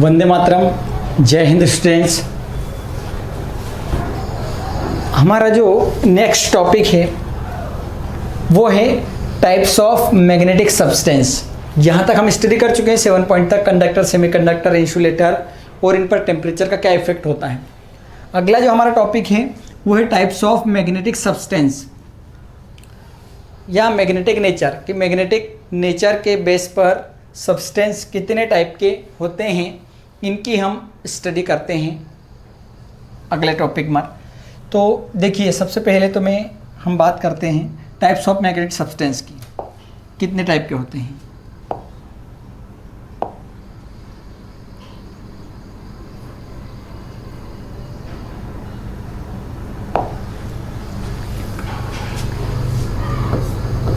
वंदे मातरम, जय हिंद स्टूडेंट्स। हमारा जो नेक्स्ट टॉपिक है वो है टाइप्स ऑफ मैग्नेटिक सब्सटेंस। यहाँ तक हम स्टडी कर चुके हैं 7 पॉइंट तक, कंडक्टर, सेमीकंडक्टर, इंसुलेटर और इन पर टेम्परेचर का क्या इफेक्ट होता है। अगला जो हमारा टॉपिक है वो है टाइप्स ऑफ मैग्नेटिक सब्सटेंस या मैग्नेटिक नेचर, कि मैग्नेटिक नेचर के बेस पर सब्सटेंस कितने टाइप के होते हैं, इनकी हम स्टडी करते हैं अगले टॉपिक में। तो देखिए, सबसे पहले तो हम बात करते हैं टाइप्स ऑफ मैग्नेटिक सब्सटेंस की, कितने टाइप के होते हैं।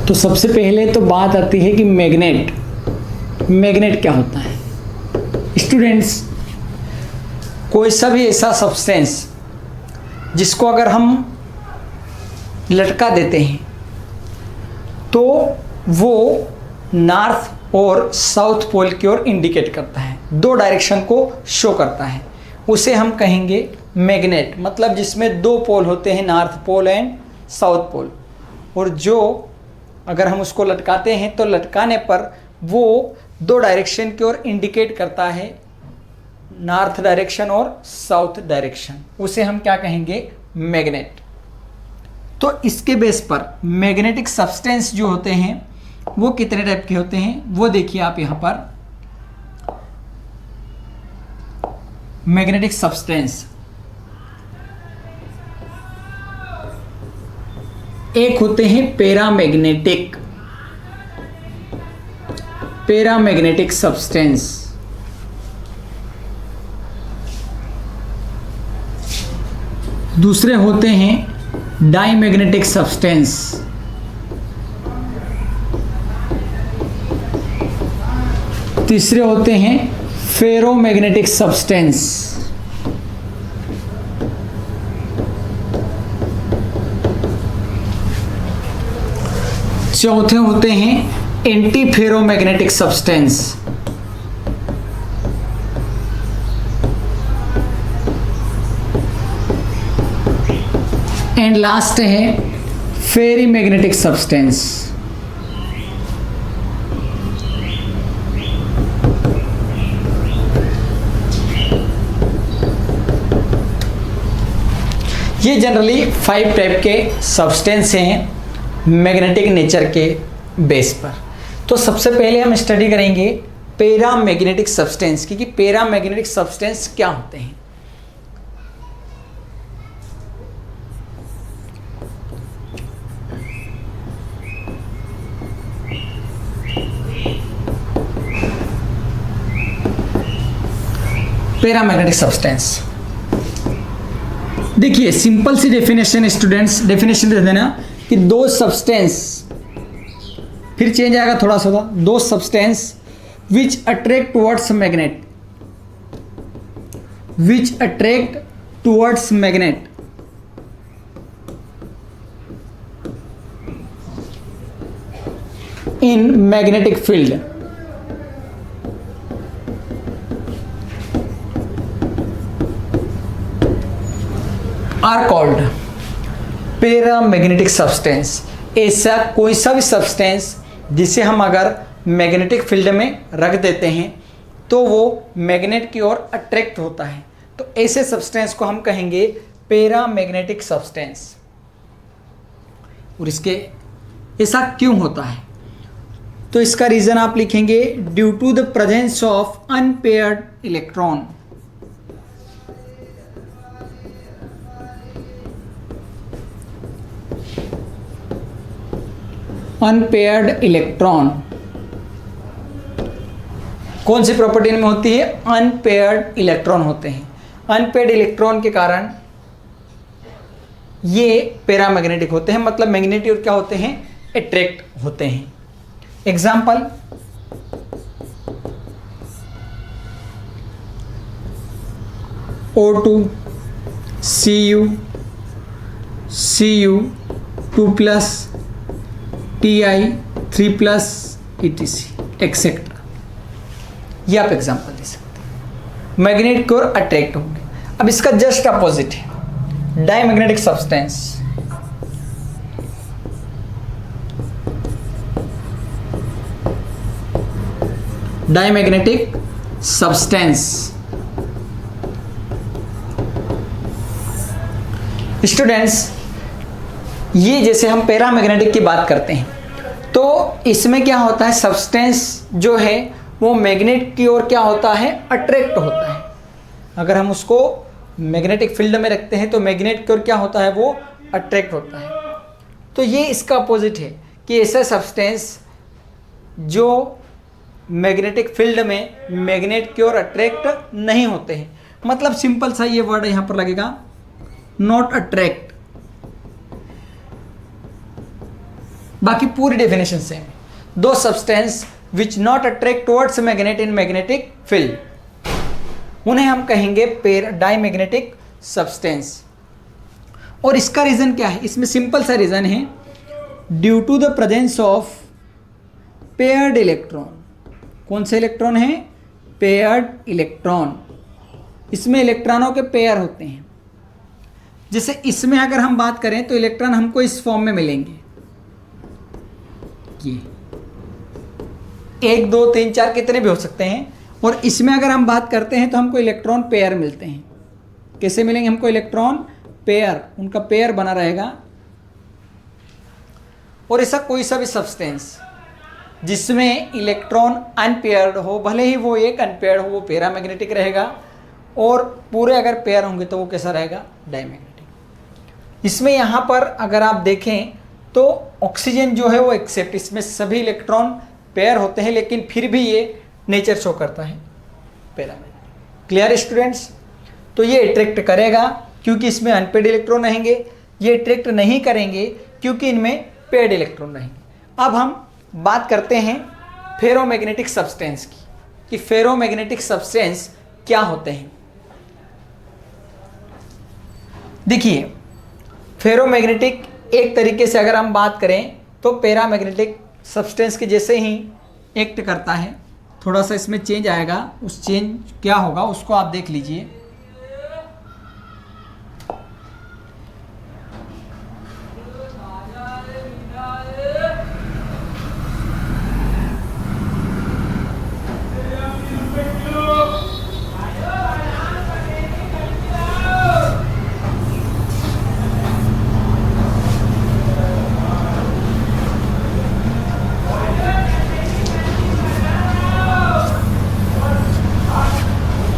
तो सबसे पहले तो बात आती है कि मैग्नेट क्या होता है। स्टूडेंट्स, कोई सा भी ऐसा सब्सटेंस जिसको अगर हम लटका देते हैं तो वो नॉर्थ और साउथ पोल की ओर इंडिकेट करता है, दो डायरेक्शन को शो करता है, उसे हम कहेंगे मैग्नेट। मतलब जिसमें दो पोल होते हैं, north pole and south pole, और जो अगर हम उसको लटकाते हैं तो लटकाने पर वो दो डायरेक्शन की ओर इंडिकेट करता है, नॉर्थ डायरेक्शन और साउथ डायरेक्शन, उसे हम क्या कहेंगे, मैग्नेट। तो इसके बेस पर मैग्नेटिक सब्सटेंस जो होते हैं वो कितने टाइप के होते हैं वो देखिए आप यहाँ पर। मैग्नेटिक सब्सटेंस, एक होते हैं पैरामैग्नेटिक सब्सटेंस, दूसरे होते हैं डाईमैग्नेटिक सब्सटेंस, तीसरे होते हैं फेरोमैग्नेटिक सब्सटेंस, चौथे होते हैं anti ferromagnetic substance, and last है फेरीमैग्नेटिक सब्सटेंस। ये जनरली 5 टाइप के सब्सटेंस हैं मैग्नेटिक नेचर के बेस पर। तो सबसे पहले हम स्टडी करेंगे पैरामैग्नेटिक सब्सटेंस की, कि पैरामैग्नेटिक सब्सटेंस क्या होते हैं। पैरामैग्नेटिक सब्सटेंस, देखिए सिंपल सी डेफिनेशन, स्टूडेंट्स डेफिनेशन दे देना कि दो सब्सटेंस, फिर चेंज आएगा थोड़ा सा, those substance which attract towards magnet, in magnetic field are called paramagnetic substance. ऐसा कोई सा भी सब्सटेंस जिसे हम अगर मैग्नेटिक फील्ड में रख देते हैं तो वो मैग्नेट की ओर अट्रैक्ट होता है, तो ऐसे सब्सटेंस को हम कहेंगे पैरामैग्नेटिक सब्सटेंस। और इसके ऐसा क्यों होता है, तो इसका रीजन आप लिखेंगे due to the presence of unpaired electron. Unpaired electron कौन सी प्रॉपर्टी में होती है, अनपेयर्ड इलेक्ट्रॉन होते हैं। अनपेयर्ड इलेक्ट्रॉन के कारण ये पैरामैग्नेटिक होते हैं, मतलब मैग्नेटिक और क्या होते हैं, अट्रैक्ट होते हैं। Example, O2, Cu 2+, Ti 3+, etc etcetera, ये आप एग्जाम्पल दे सकते हैं। मैग्नेट की ओर अट्रैक्ट होंगे। अब इसका जस्ट अपोजिट है diamagnetic substance. Diamagnetic substance students, ये जैसे हम पैरामैग्नेटिक की बात करते हैं तो इसमें क्या होता है, सब्सटेंस जो है वो मैग्नेट की ओर क्या होता है, अट्रैक्ट होता है। अगर हम उसको मैग्नेटिक फील्ड में रखते हैं तो मैग्नेट की ओर क्या होता है, वो अट्रैक्ट होता है। तो ये इसका अपोजिट है कि ऐसे सब्सटेंस जो मैग्नेटिक फील्ड में मैग्नेट की ओर अट्रैक्ट नहीं होते हैं। मतलब सिंपल सा ये वर्ड यहां पर लगेगा, नॉट अट्रैक्ट। बाकी पूरी डेफिनेशन सेम है। दो substance which not attract towards magnet in magnetic field, उन्हें हम कहेंगे डायमैग्नेटिक सब्सटेंस। और इसका रीजन क्या है, इसमें सिंपल सा रीजन है, due to the presence of paired electron. कौन से इलेक्ट्रॉन है, पेयर्ड इलेक्ट्रॉन। इसमें इलेक्ट्रॉनों के पेयर होते हैं। जैसे इसमें अगर हम बात करें तो इलेक्ट्रॉन हमको इस फॉर्म में मिलेंगे, ये 1 2 3 4 कितने भी हो सकते हैं। और इसमें अगर हम बात करते हैं तो हमको इलेक्ट्रॉन पेयर मिलते हैं। कैसे मिलेंगे हमको इलेक्ट्रॉन पेयर, उनका पेयर बना रहेगा। और ऐसा कोई सा भी सब्सटेंस जिसमें इलेक्ट्रॉन अनपेयर्ड हो, भले ही वो एक अनपेयर्ड हो, वो पैरामैग्नेटिक रहेगा। और पूरे अगर पेयर होंगे तो वो कैसा रहेगा, डायमैग्नेटिक। इसमें यहाँ पर अगर आप देखें तो ऑक्सीजन जो है वो एक्सेप्ट, इसमें सभी इलेक्ट्रॉन पेयर होते हैं लेकिन फिर भी ये नेचर शो करता है पैरामैग्नेटिक। Clear students? तो ये अट्रैक्ट करेगा क्योंकि इसमें अनपेड इलेक्ट्रॉन रहेंगे, ये अट्रैक्ट नहीं करेंगे क्योंकि इनमें पेड इलेक्ट्रॉन रहेंगे। अब हम बात करते हैं फेरोमैग्नेटिक सब्सटेंस की, कि फेरोमैग्नेटिक सब्सटेंस क्या होते हैं। देखिए, फेरोमैग्नेटिक एक तरीके से अगर हम बात करें तो पैरामैग्नेटिक सब्सटेंस के जैसे ही एक्ट करता है। थोड़ा सा इसमें चेंज आएगा, उस चेंज क्या होगा उसको आप देख लीजिए।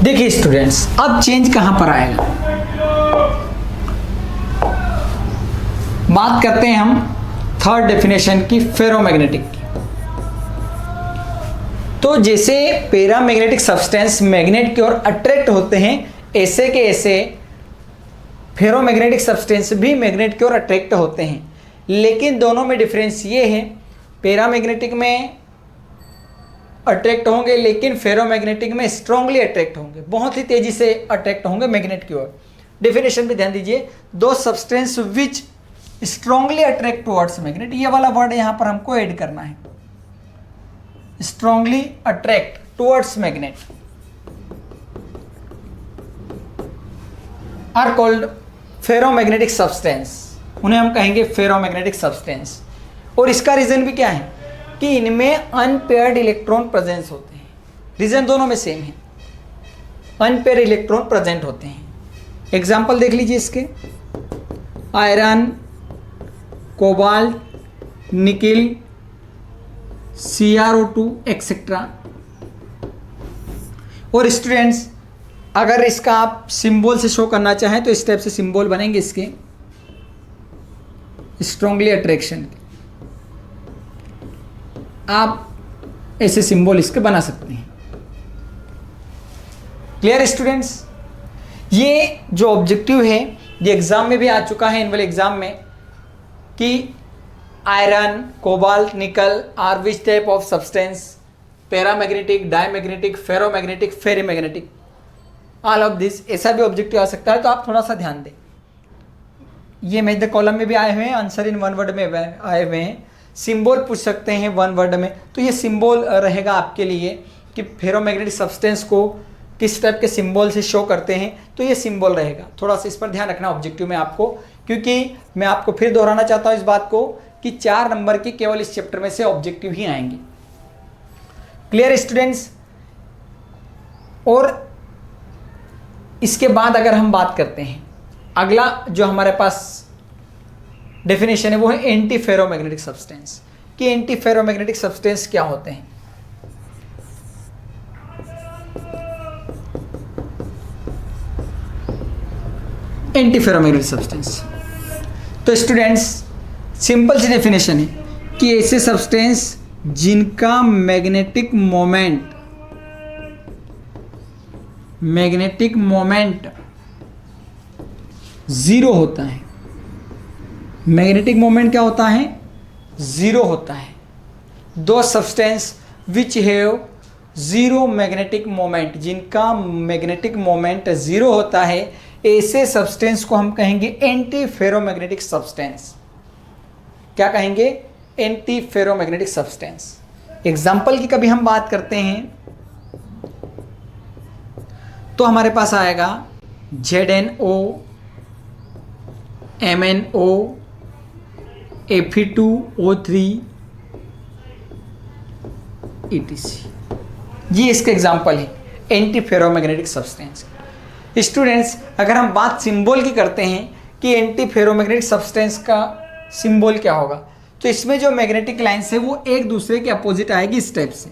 देखिए स्टूडेंट्स, अब चेंज कहां पर आएगा, बात करते हैं हम थर्ड डेफिनेशन की, फेरोमैग्नेटिक की। तो जैसे पैरामैग्नेटिक सब्सटेंस मैग्नेट की ओर अट्रैक्ट होते हैं, ऐसे के ऐसे फेरोमैग्नेटिक सब्सटेंस भी मैग्नेट की ओर अट्रैक्ट होते हैं। लेकिन दोनों में डिफरेंस ये है, पैरामैग्नेटिक में अट्रैक्ट होंगे लेकिन फेरोमैग्नेटिक में स्ट्रांगली अट्रैक्ट होंगे, बहुत ही तेजी से अट्रैक्ट होंगे मैग्नेट की ओर। डेफिनेशन पे ध्यान दीजिए, those substance which strongly attract towards magnet, ये वाला वर्ड यहां पर हमको ऐड करना है, strongly attract towards magnet are called ferromagnetic substance, उन्हें हम कहेंगे फेरोमैग्नेटिक सब्सटेंस। और इसका रीजन भी क्या है कि इनमें अनपेयर्ड इलेक्ट्रॉन प्रेजेंस होते हैं। रीजन दोनों में सेम है, अनपेयर्ड इलेक्ट्रॉन प्रेजेंट होते हैं। एग्जांपल देख लीजिए इसके, iron, cobalt, nickel, CrO2 etcetera. और स्टूडेंट्स, अगर इसका आप सिंबल से शो करना चाहें तो इस टाइप से सिंबल बनेंगे इसके, स्ट्रांगली अट्रैक्शन के। आप ऐसे सिंबल इसके बना सकते हैं। Clear students? ये जो ऑब्जेक्टिव है ये एग्जाम में भी आ चुका है, एनुअल एग्जाम में, कि iron, cobalt, nickel are which type of substance, paramagnetic, diamagnetic, ferromagnetic, ferrimagnetic, all of this, ऐसा भी ऑब्जेक्टिव आ सकता है। तो आप थोड़ा सा ध्यान दें, ये मेज द कॉलम में भी आए हुए हैं, आंसर इन वन वर्ड में आए हुए हैं। सिंबल पूछ सकते हैं वन वर्ड में, तो ये सिंबल रहेगा आपके लिए कि फेरोमैग्नेटिक सब्सटेंस को किस टाइप के सिंबल से शो करते हैं, तो ये सिंबल रहेगा। थोड़ा सा इस पर ध्यान रखना ऑब्जेक्टिव में आपको, क्योंकि मैं आपको फिर दोहराना चाहता हूँ इस बात को कि 4 नंबर के केवल इस चैप्टर में से ऑब्जेक्टिव ही आएंगे। Clear students? और इसके बाद अगर हम बात करते हैं, अगला जो हमारे पास डेफिनेशन है वो है एंटी फेरोमैग्नेटिक सब्सटेंस, कि एंटी फेरोमैग्नेटिक सब्सटेंस क्या होते हैं। एंटी फेरोमैग्नेटिक सब्सटेंस, तो स्टूडेंट्स सिंपल सी डेफिनेशन है कि ऐसे सब्सटेंस जिनका मैग्नेटिक मोमेंट जीरो होता है। मैग्नेटिक मोमेंट क्या होता है? जीरो होता है। दो substance which have zero magnetic moment, जिनका मैग्नेटिक मोमेंट जीरो होता है, ऐसे सब्सटेंस को हम कहेंगे एंटी फेरोमैग्नेटिक सब्सटेंस। क्या कहेंगे? Anti ferromagnetic substance. एग्जाम्पल की कभी हम बात करते हैं तो हमारे पास आएगा ZnO, MnO, Fe2O3 etc. ये इसका एग्जाम्पल है एंटी फेरोमैग्नेटिक सब्सटेंस। स्टूडेंट्स अगर हम बात सिंबल की करते हैं कि एंटी फेरोमैग्नेटिक सब्सटेंस का सिंबल क्या होगा, तो इसमें जो मैग्नेटिक लाइन्स है वो एक दूसरे के अपोजिट आएगी इस टाइप से।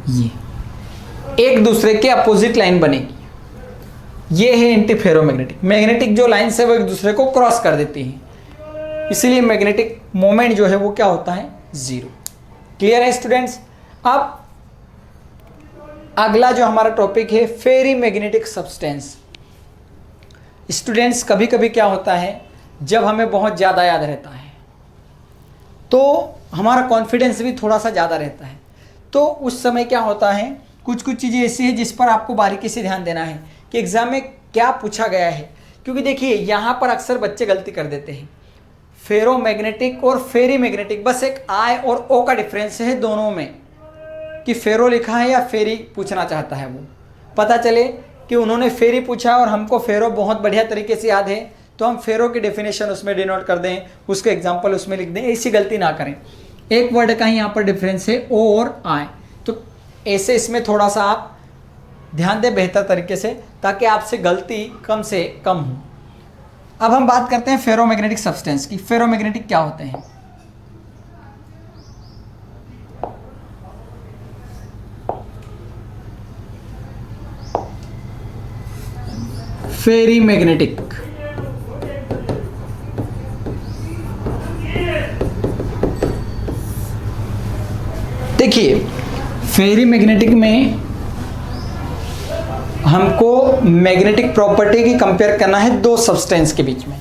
ये एक दूसरे के अपोजिट लाइन बनेगी, ये है एंटी फेरोमैग्नेटिक। मैग्नेटिक जो लाइन्स है वो एक दूसरे को क्रॉस कर देती हैं, इसलिए मैग्नेटिक मोमेंट जो है वो क्या होता है? जीरो। क्लियर है स्टूडेंट्स? अब अगला जो हमारा टॉपिक है फेरी मैग्नेटिक सब्सटेंस। स्टूडेंट्स कभी कभी क्या होता है, जब हमें बहुत ज़्यादा याद रहता है तो हमारा कॉन्फिडेंस भी थोड़ा सा ज़्यादा रहता है, तो उस समय क्या होता है, कुछ कुछ चीज़ें ऐसी है जिस पर आपको बारीकी से ध्यान देना है कि एग्ज़ाम में क्या पूछा गया है। क्योंकि देखिए यहाँ पर अक्सर बच्चे गलती कर देते हैं। फेरोमैग्नेटिक और फेरी मैग्नेटिक, बस एक आई और ओ का डिफरेंस है दोनों में, कि फेरो लिखा है या फेरी पूछना चाहता है वो। पता चले कि उन्होंने फेरी पूछा और हमको फेरो बहुत बढ़िया तरीके से याद है, तो हम फेरो की डेफिनेशन उसमें डिनोट कर दें, उसके एग्जाम्पल उसमें लिख दें। ऐसी गलती ना करें। एक वर्ड का ही यहाँ पर डिफरेंस है, ओ और आई, तो ऐसे इसमें थोड़ा सा आप ध्यान दें बेहतर तरीके से, ताकि आपसे गलती कम से कम हो। अब हम बात करते हैं फेरोमैग्नेटिक सब्सटेंस की। फेरोमैग्नेटिक क्या होते हैं? फेरी मैग्नेटिक, देखिए फेरी मैग्नेटिक में हमको मैग्नेटिक प्रॉपर्टी की कंपेयर करना है दो सब्सटेंस के बीच में।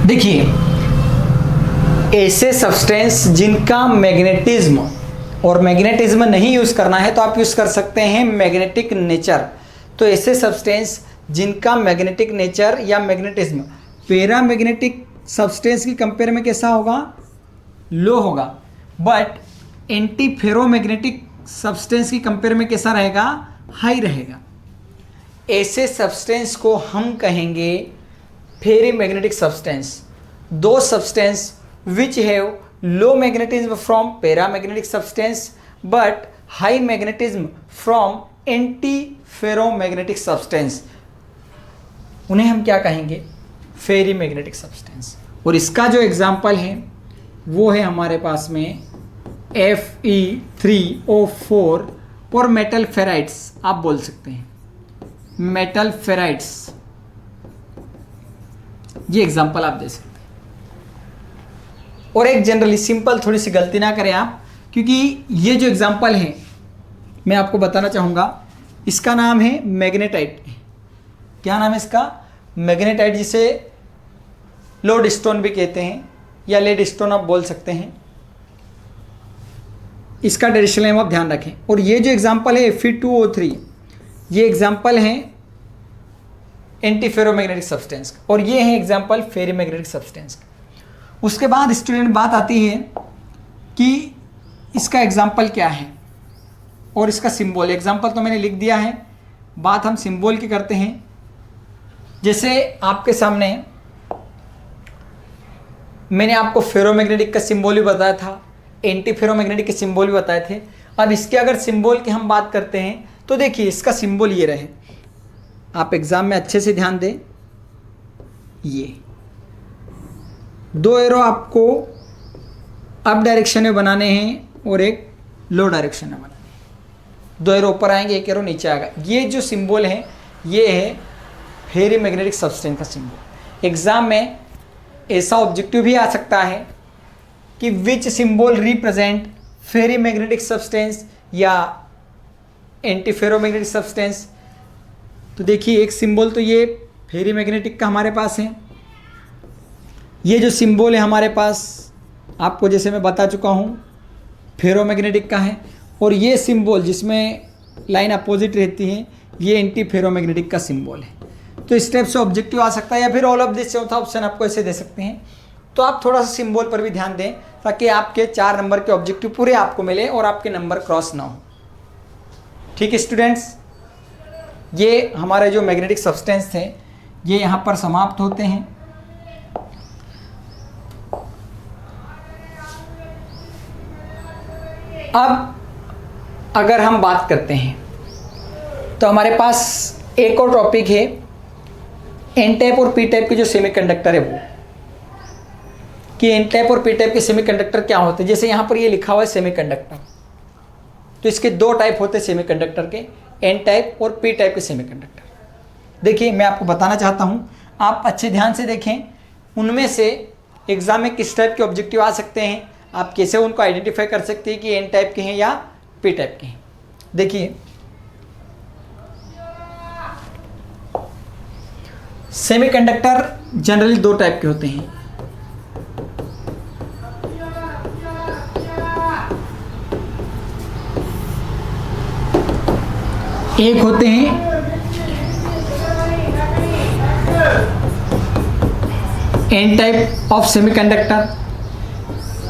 देखिए ऐसे सब्सटेंस जिनका मैग्नेटिज्म, और मैग्नेटिज्म नहीं यूज़ करना है तो आप यूज़ कर सकते हैं मैग्नेटिक नेचर। तो ऐसे सब्सटेंस जिनका मैग्नेटिक नेचर या मैग्नेटिज्म पैरा मैग्नेटिक सब्सटेंस की कंपेयर में कैसा होगा? लो होगा। बट एंटी फेरोमैग्नेटिक सब्सटेंस की कंपेयर में कैसा रहेगा? हाई रहेगा। ऐसे सब्सटेंस को हम कहेंगे फेरी मैग्नेटिक सब्सटेंस। दो substance which have low magnetism from paramagnetic substance but high magnetism from anti ferromagnetic substance, उन्हें हम क्या कहेंगे? फेरी मैग्नेटिक सब्सटेंस। और इसका जो एग्जाम्पल है वो है हमारे पास में Fe3O4 और मेटल फेराइड्स आप बोल सकते हैं, मेटल फेराइड्स, ये एग्जाम्पल आप दे सकते हैं। और एक जनरली सिंपल, थोड़ी सी गलती ना करें आप, क्योंकि ये जो एग्जाम्पल है मैं आपको बताना चाहूँगा, इसका नाम है मैग्नेटाइट। क्या नाम है इसका? मैग्नेटाइट, जिसे लोड स्टोन भी कहते हैं या लेड स्टोन आप बोल सकते हैं। इसका डायरेक्शन नेम आप ध्यान रखें। और ये जो एग्जाम्पल है Fe2O3, ये एग्जाम्पल है एंटी फेरोमैग्नेटिक सब्सटेंस का, और ये है एग्जाम्पल फेरीमैग्नेटिक सब्सटेंस का। उसके बाद स्टूडेंट बात आती है कि इसका एग्जाम्पल क्या है और इसका सिंबल। एग्जाम्पल तो मैंने लिख दिया है, बात हम सिंबल की करते हैं। जैसे आपके सामने मैंने आपको फेरोमैग्नेटिक का सिंबल भी बताया था, एंटी फेरोमैग्नेटिक के सिंबल भी बताए थे। अब इसके अगर सिंबल की हम बात करते हैं तो देखिए इसका सिंबल ये रहे, आप एग्जाम में अच्छे से ध्यान दें। ये 2 एरो आपको अप डायरेक्शन में बनाने हैं और एक लो डायरेक्शन में बनाने हैं। 2 एरो ऊपर आएंगे, 1 एरो नीचे आएगा। ये जो सिंबल है ये है फेरीमैग्नेटिक सब्सटेंस का सिंबल। एग्जाम में ऐसा ऑब्जेक्टिव भी आ सकता है कि विच सिंबल रिप्रेजेंट फेरीमैग्नेटिक सब्सटेंस या एंटी फेरोमैग्नेटिक सब्सटेंस। तो देखिए एक सिंबल तो ये फेरीमैग्नेटिक का हमारे पास है, ये जो सिंबल है हमारे पास आपको जैसे मैं बता चुका हूँ फेरोमैग्नेटिक का है, और ये सिंबल जिसमें लाइन अपोजिट रहती है ये एंटी फेरोमैग्नेटिक का सिंबल है। तो इस टाइप से ऑब्जेक्टिव आ सकता है, या फिर ऑल ऑफ दिस चौथा ऑप्शन आपको ऐसे दे सकते हैं। तो आप थोड़ा सा सिंबल पर भी ध्यान दें ताकि आपके 4 नंबर के ऑब्जेक्टिव पूरे आपको मिले और आपके नंबर क्रॉस ना हो। ठीक है स्टूडेंट्स, ये हमारे जो मैग्नेटिक सब्सटेंस थे ये यहाँ पर समाप्त होते हैं। अब अगर हम बात करते हैं तो हमारे पास एक और टॉपिक है एन टाइप और पी टाइप के जो सेमीकंडक्टर है वो, कि एन टाइप और पी टाइप के सेमीकंडक्टर क्या होते हैं। जैसे यहाँ पर ये लिखा हुआ है सेमीकंडक्टर, तो इसके 2 टाइप होते हैं सेमीकंडक्टर के, एन टाइप और पी टाइप के सेमीकंडक्टर। देखिए मैं आपको बताना चाहता हूँ, आप अच्छे ध्यान से देखें, उनमें से एग्जाम में किस टाइप के ऑब्जेक्टिव आ सकते हैं, आप कैसे उनको आइडेंटिफाई कर सकते हैं कि एन टाइप के हैं या पी टाइप के हैं। देखिए सेमीकंडक्टर जनरली 2 टाइप के होते हैं। एक होते हैं N type of semiconductor.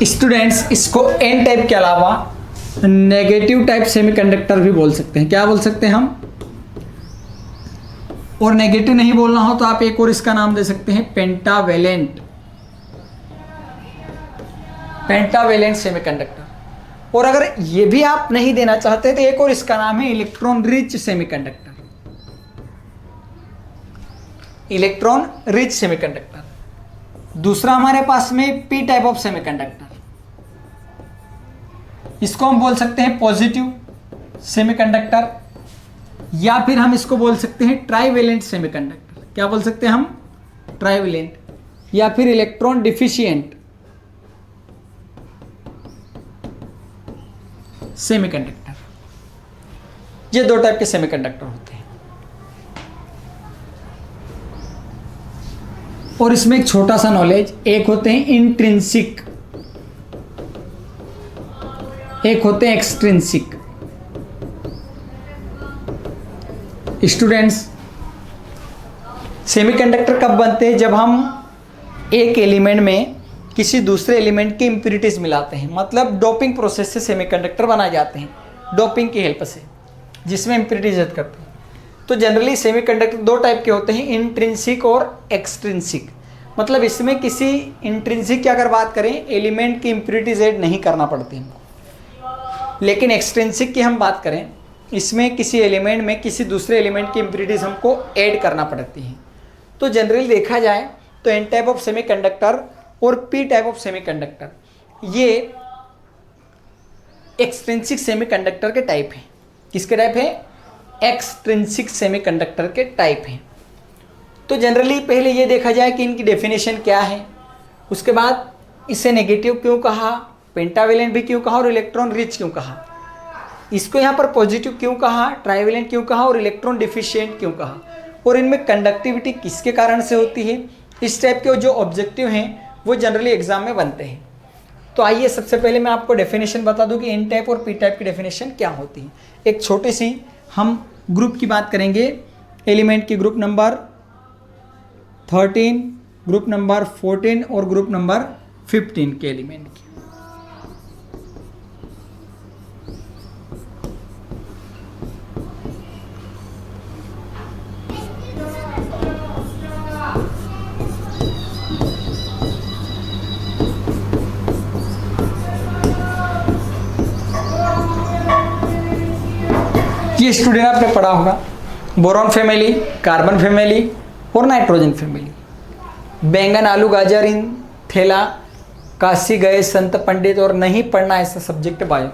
Students इसको एन टाइप के अलावा नेगेटिव टाइप सेमीकंडक्टर भी बोल सकते हैं। क्या बोल सकते हैं हम? और नेगेटिव नहीं बोलना हो तो आप एक और इसका नाम दे सकते हैं पेंटावेलेंट, पेंटावेलेंट सेमीकंडक्टर। और अगर ये भी आप नहीं देना चाहते तो एक और इसका नाम है electron rich semiconductor, electron rich semiconductor. दूसरा हमारे पास में पी टाइप ऑफ सेमीकंडक्टर, इसको हम बोल सकते हैं पॉजिटिव सेमीकंडक्टर, या फिर हम इसको बोल सकते हैं ट्राइवेलेंट सेमीकंडक्टर। क्या बोल सकते हैं हम? ट्राइवेलेंट, या फिर इलेक्ट्रॉन डिफिशिएंट सेमीकंडक्टर। ये 2 टाइप के सेमीकंडक्टर होते हैं। और इसमें एक छोटा सा नॉलेज, एक होते हैं इंट्रिंसिक, एक होते हैं एक्सट्रिंसिक। स्टूडेंट्स सेमीकंडक्टर कब बनते हैं? जब हम एक एलिमेंट में किसी दूसरे एलिमेंट की इम्प्यूरिटीज मिलाते हैं, मतलब डोपिंग प्रोसेस से सेमीकंडक्टर बनाए जाते हैं, डोपिंग की हेल्प से, जिसमें इम्प्यूरिटीज ऐड करते हैं। तो जनरली सेमीकंडक्टर 2 टाइप के होते हैं, इंट्रिंसिक और एक्सट्रिंसिक। मतलब इसमें किसी इंट्रिंसिक की अगर बात करें, एलिमेंट की इम्प्यूरिटीज ऐड नहीं करना पड़ती हमको। लेकिन एक्सट्रिंसिक की हम बात करें, इसमें किसी एलिमेंट में किसी दूसरे एलिमेंट की इम्प्यूरिटीज हमको ऐड करना पड़ती हैं। तो जनरली देखा जाए तो एन टाइप ऑफ सेमीकंडक्टर और पी टाइप ऑफ सेमीकंडक्टर ये एक्सट्रिंसिक सेमीकंडक्टर के टाइप हैं। किसके टाइप है? एक्सट्रिंसिक सेमीकंडक्टर के टाइप हैं। तो जनरली पहले ये देखा जाए कि इनकी डेफिनेशन क्या है, उसके बाद इसे नेगेटिव क्यों कहा, पेंटावेलेंट भी क्यों कहा और इलेक्ट्रॉन रिच क्यों कहा, इसको यहाँ पर पॉजिटिव क्यों कहा, ट्राइवेलेंट क्यों कहा और इलेक्ट्रॉन डिफिशिएंट क्यों कहा, और इनमें कंडक्टिविटी किसके कारण से होती है। इस टाइप के जो ऑब्जेक्टिव हैं वो जनरली एग्जाम में बनते हैं। तो आइए सबसे पहले मैं आपको डेफिनेशन बता दूं कि एन टाइप और पी टाइप की डेफिनेशन क्या होती है। एक छोटी सी हम ग्रुप की बात करेंगे, एलिमेंट की, ग्रुप नंबर 13, ग्रुप नंबर 14 और ग्रुप नंबर 15 के एलिमेंट की। ये स्टूडेंट आपने पढ़ा होगा, बोरॉन फैमिली, कार्बन फैमिली और नाइट्रोजन फैमिली। बैंगन, आलू, गाजर, इन थैला, काशी गए संत पंडित और नहीं पढ़ना ऐसा सब्जेक्ट बायो।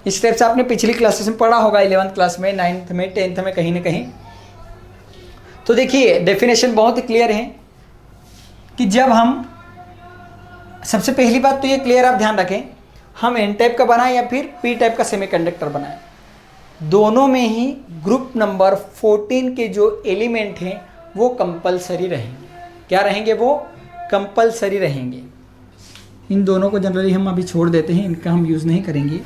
इस टाइप से आपने पिछली क्लासेस में पढ़ा होगा, 11th क्लास में, 9th में, 10th में, कहीं ना कहीं। तो देखिए डेफिनेशन बहुत ही क्लियर है कि जब हम, सबसे पहली बात तो ये क्लियर आप ध्यान रखें, हम एन टाइप का बनाएं या फिर पी टाइप का सेमीकंडक्टर बनाएं, दोनों में ही ग्रुप नंबर 14 के जो एलिमेंट हैं वो कंपलसरी रहेंगे। क्या रहेंगे? वो कंपलसरी रहेंगे। इन दोनों को जनरली हम अभी छोड़ देते हैं, इनका हम यूज़ नहीं करेंगे।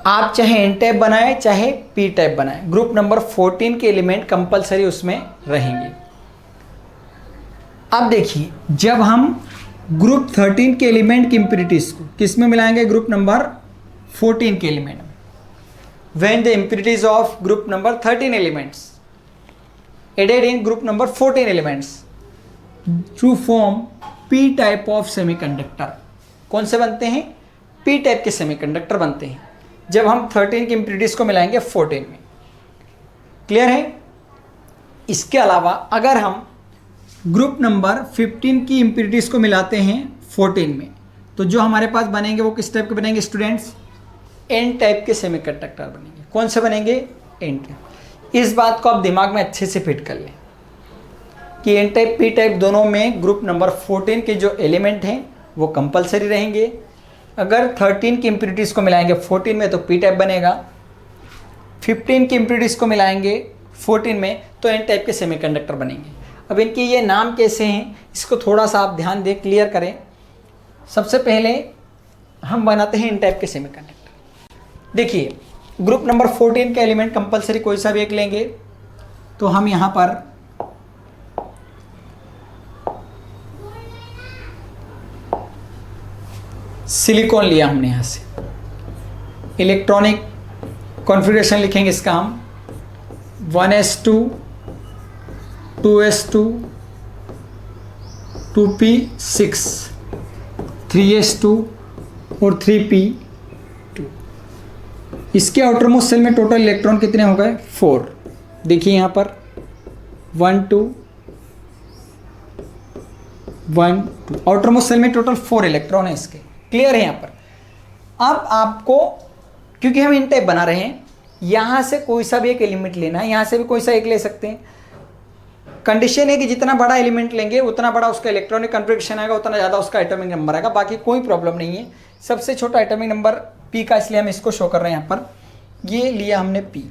आप चाहे एन टाइप बनाएं चाहे पी टाइप बनाएं, ग्रुप नंबर 14 के एलिमेंट कंपलसरी उसमें रहेंगे। अब देखिए, जब हम ग्रुप 13 के एलिमेंट की इम्प्यूरिटीज को किस में मिलाएंगे? ग्रुप नंबर 14 के एलिमेंट में। When the impurities of group number 13 elements added in group number 14 elements to form P type of semiconductor, कौन से बनते हैं? P टाइप के सेमीकंडक्टर बनते हैं जब हम 13 की इम्प्यूरिटीज को मिलाएंगे 14 में। क्लियर है? इसके अलावा अगर हम ग्रुप नंबर 15 की इम्प्यूरिटीज को मिलाते हैं 14 में, तो जो हमारे पास बनेंगे वो किस टाइप के बनेंगे स्टूडेंट्स? एन टाइप के सेमीकंडक्टर बनेंगे। कौन से बनेंगे? N type. इस बात को आप दिमाग में अच्छे से फिट कर लें कि एन टाइप पी टाइप दोनों में ग्रुप नंबर 14 के जो एलिमेंट हैं वो कंपलसरी रहेंगे। अगर 13 की इम्प्यूरिटीज़ को मिलाएंगे 14 में तो पी टाइप बनेगा, 15 की इम्प्यूरिटीज़ को मिलाएंगे 14 में तो एन टाइप के सेमीकंडक्टर बनेंगे। अब इनके ये नाम कैसे हैं इसको थोड़ा सा आप ध्यान दें, क्लियर करें। सबसे पहले हम बनाते हैं एन टाइप के सेमीकंडक्टर। देखिए, ग्रुप नंबर 14 का एलिमेंट कंपलसरी कोई सा भी एक लेंगे, तो हम यहां पर सिलिकॉन लिया हमने यहां से। इलेक्ट्रॉनिक कॉन्फ़िगरेशन लिखेंगे इसका हम 1s2 2s2 2p6 3s2 और 3p2। इसके आउटर मोस्ट सेल में टोटल इलेक्ट्रॉन कितने हो गए? 4। देखिए यहाँ पर 1 2 1 2, आउटर मोस्ट सेल में टोटल 4 इलेक्ट्रॉन है इसके। क्लियर है यहाँ पर? अब आपको, क्योंकि हम इन टाइप बना रहे हैं, यहाँ से कोई सा भी एक एलिमेंट लेना है, यहाँ से भी कोई सा एक ले सकते हैं। कंडीशन है कि जितना बड़ा एलिमेंट लेंगे उतना बड़ा उसका इलेक्ट्रॉनिक कॉन्फ़िगरेशन आएगा, उतना ज़्यादा उसका एटॉमिक नंबर आएगा। बाकी कोई प्रॉब्लम नहीं है। सबसे छोटा एटॉमिक नंबर पी का, इसलिए हम इसको शो कर रहे हैं यहाँ पर। ये लिया हमने पी।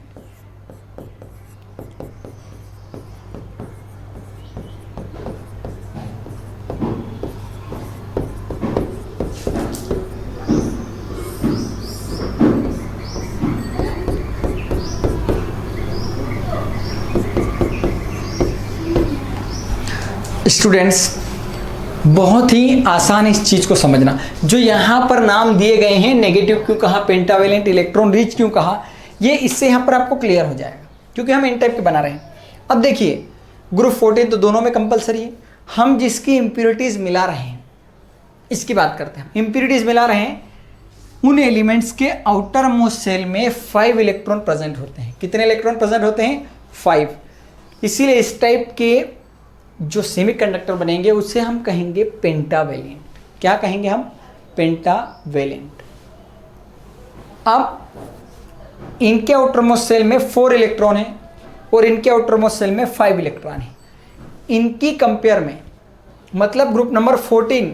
स्टूडेंट्स, बहुत ही आसान इस चीज़ को समझना। जो यहाँ पर नाम दिए गए हैं, नेगेटिव क्यों कहा, पेंटावेलेंट, इलेक्ट्रॉन रिच क्यों कहा, ये इससे यहाँ पर आपको क्लियर हो जाएगा, क्योंकि हम एन टाइप के बना रहे हैं। अब देखिए, ग्रुप 14 तो दोनों में कंपलसरी है। हम जिसकी इम्प्यूरिटीज़ मिला रहे हैं, इसकी बात करते हैं। इम्प्यूरिटीज़ मिला रहे हैं, उन एलिमेंट्स के आउटर मोस्ट सेल में 5 इलेक्ट्रॉन प्रेजेंट होते हैं। कितने इलेक्ट्रॉन प्रेजेंट होते हैं? 5। इसीलिए इस टाइप के जो सेमीकंडक्टर बनेंगे उसे हम कहेंगे पेंटावेलेंट। क्या कहेंगे हम? पेंटावेलेंट। अब इनके आउटरमोस्ट शेल में 4 इलेक्ट्रॉन है और इनके आउटरमोस्ट शेल में 5 इलेक्ट्रॉन है। इनकी कंपेयर में, मतलब ग्रुप नंबर 14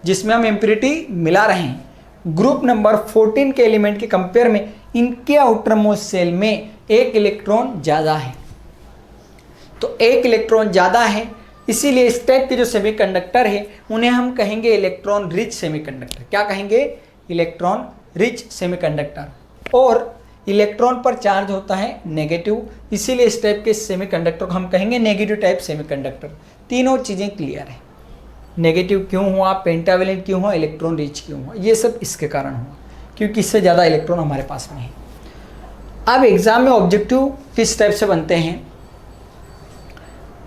जिसमें हम इम्प्योरिटी मिला रहे हैं, ग्रुप नंबर 14 के एलिमेंट के कंपेयर में इनके आउटरमोस्ट शेल में 1 इलेक्ट्रॉन ज़्यादा है। तो 1 इलेक्ट्रॉन ज़्यादा है, इसीलिए इस टाइप के जो सेमीकंडक्टर है उन्हें हम कहेंगे इलेक्ट्रॉन रिच सेमीकंडक्टर। क्या कहेंगे? Electron rich semiconductor. और इलेक्ट्रॉन पर चार्ज होता है नेगेटिव, इसीलिए इस टाइप के सेमीकंडक्टर को हम कहेंगे नेगेटिव टाइप सेमीकंडक्टर। तीनों चीज़ें क्लियर है। नेगेटिव क्यों हुआ, पेंटावेलेंट क्यों हुआ, इलेक्ट्रॉन रिच क्यों हुआ, ये सब इसके कारण हुआ क्योंकि इससे ज़्यादा इलेक्ट्रॉन हमारे पास में है। अब एग्जाम में ऑब्जेक्टिव किस टाइप से बनते हैं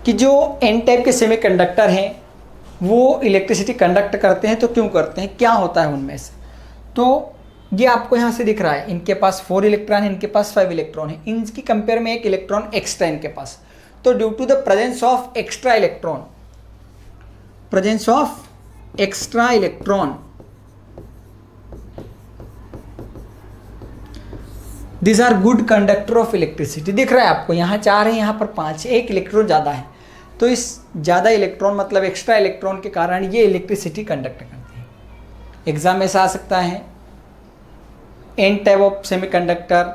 कि जो एन टाइप के सेमीकंडक्टर हैं वो इलेक्ट्रिसिटी कंडक्ट करते हैं, तो क्यों करते हैं, क्या होता है उनमें से। तो ये आपको यहाँ से दिख रहा है, इनके पास 4 इलेक्ट्रॉन है, इनके पास 5 इलेक्ट्रॉन है, इनकी कंपेयर में 1 इलेक्ट्रॉन एक्स्ट्रा इनके पास। तो due to the presence of extra electron, presence of extra electron, this are good conductor of electricity. दिख रहा है आपको, यहाँ 4 है, यहाँ पर 5 है, 1 इलेक्ट्रॉन ज़्यादा है। तो इस ज़्यादा इलेक्ट्रॉन मतलब एक्स्ट्रा इलेक्ट्रॉन के कारण ये इलेक्ट्रिसिटी कंडक्ट करते हैं। एग्जाम में ऐसा आ सकता है, N type of semiconductor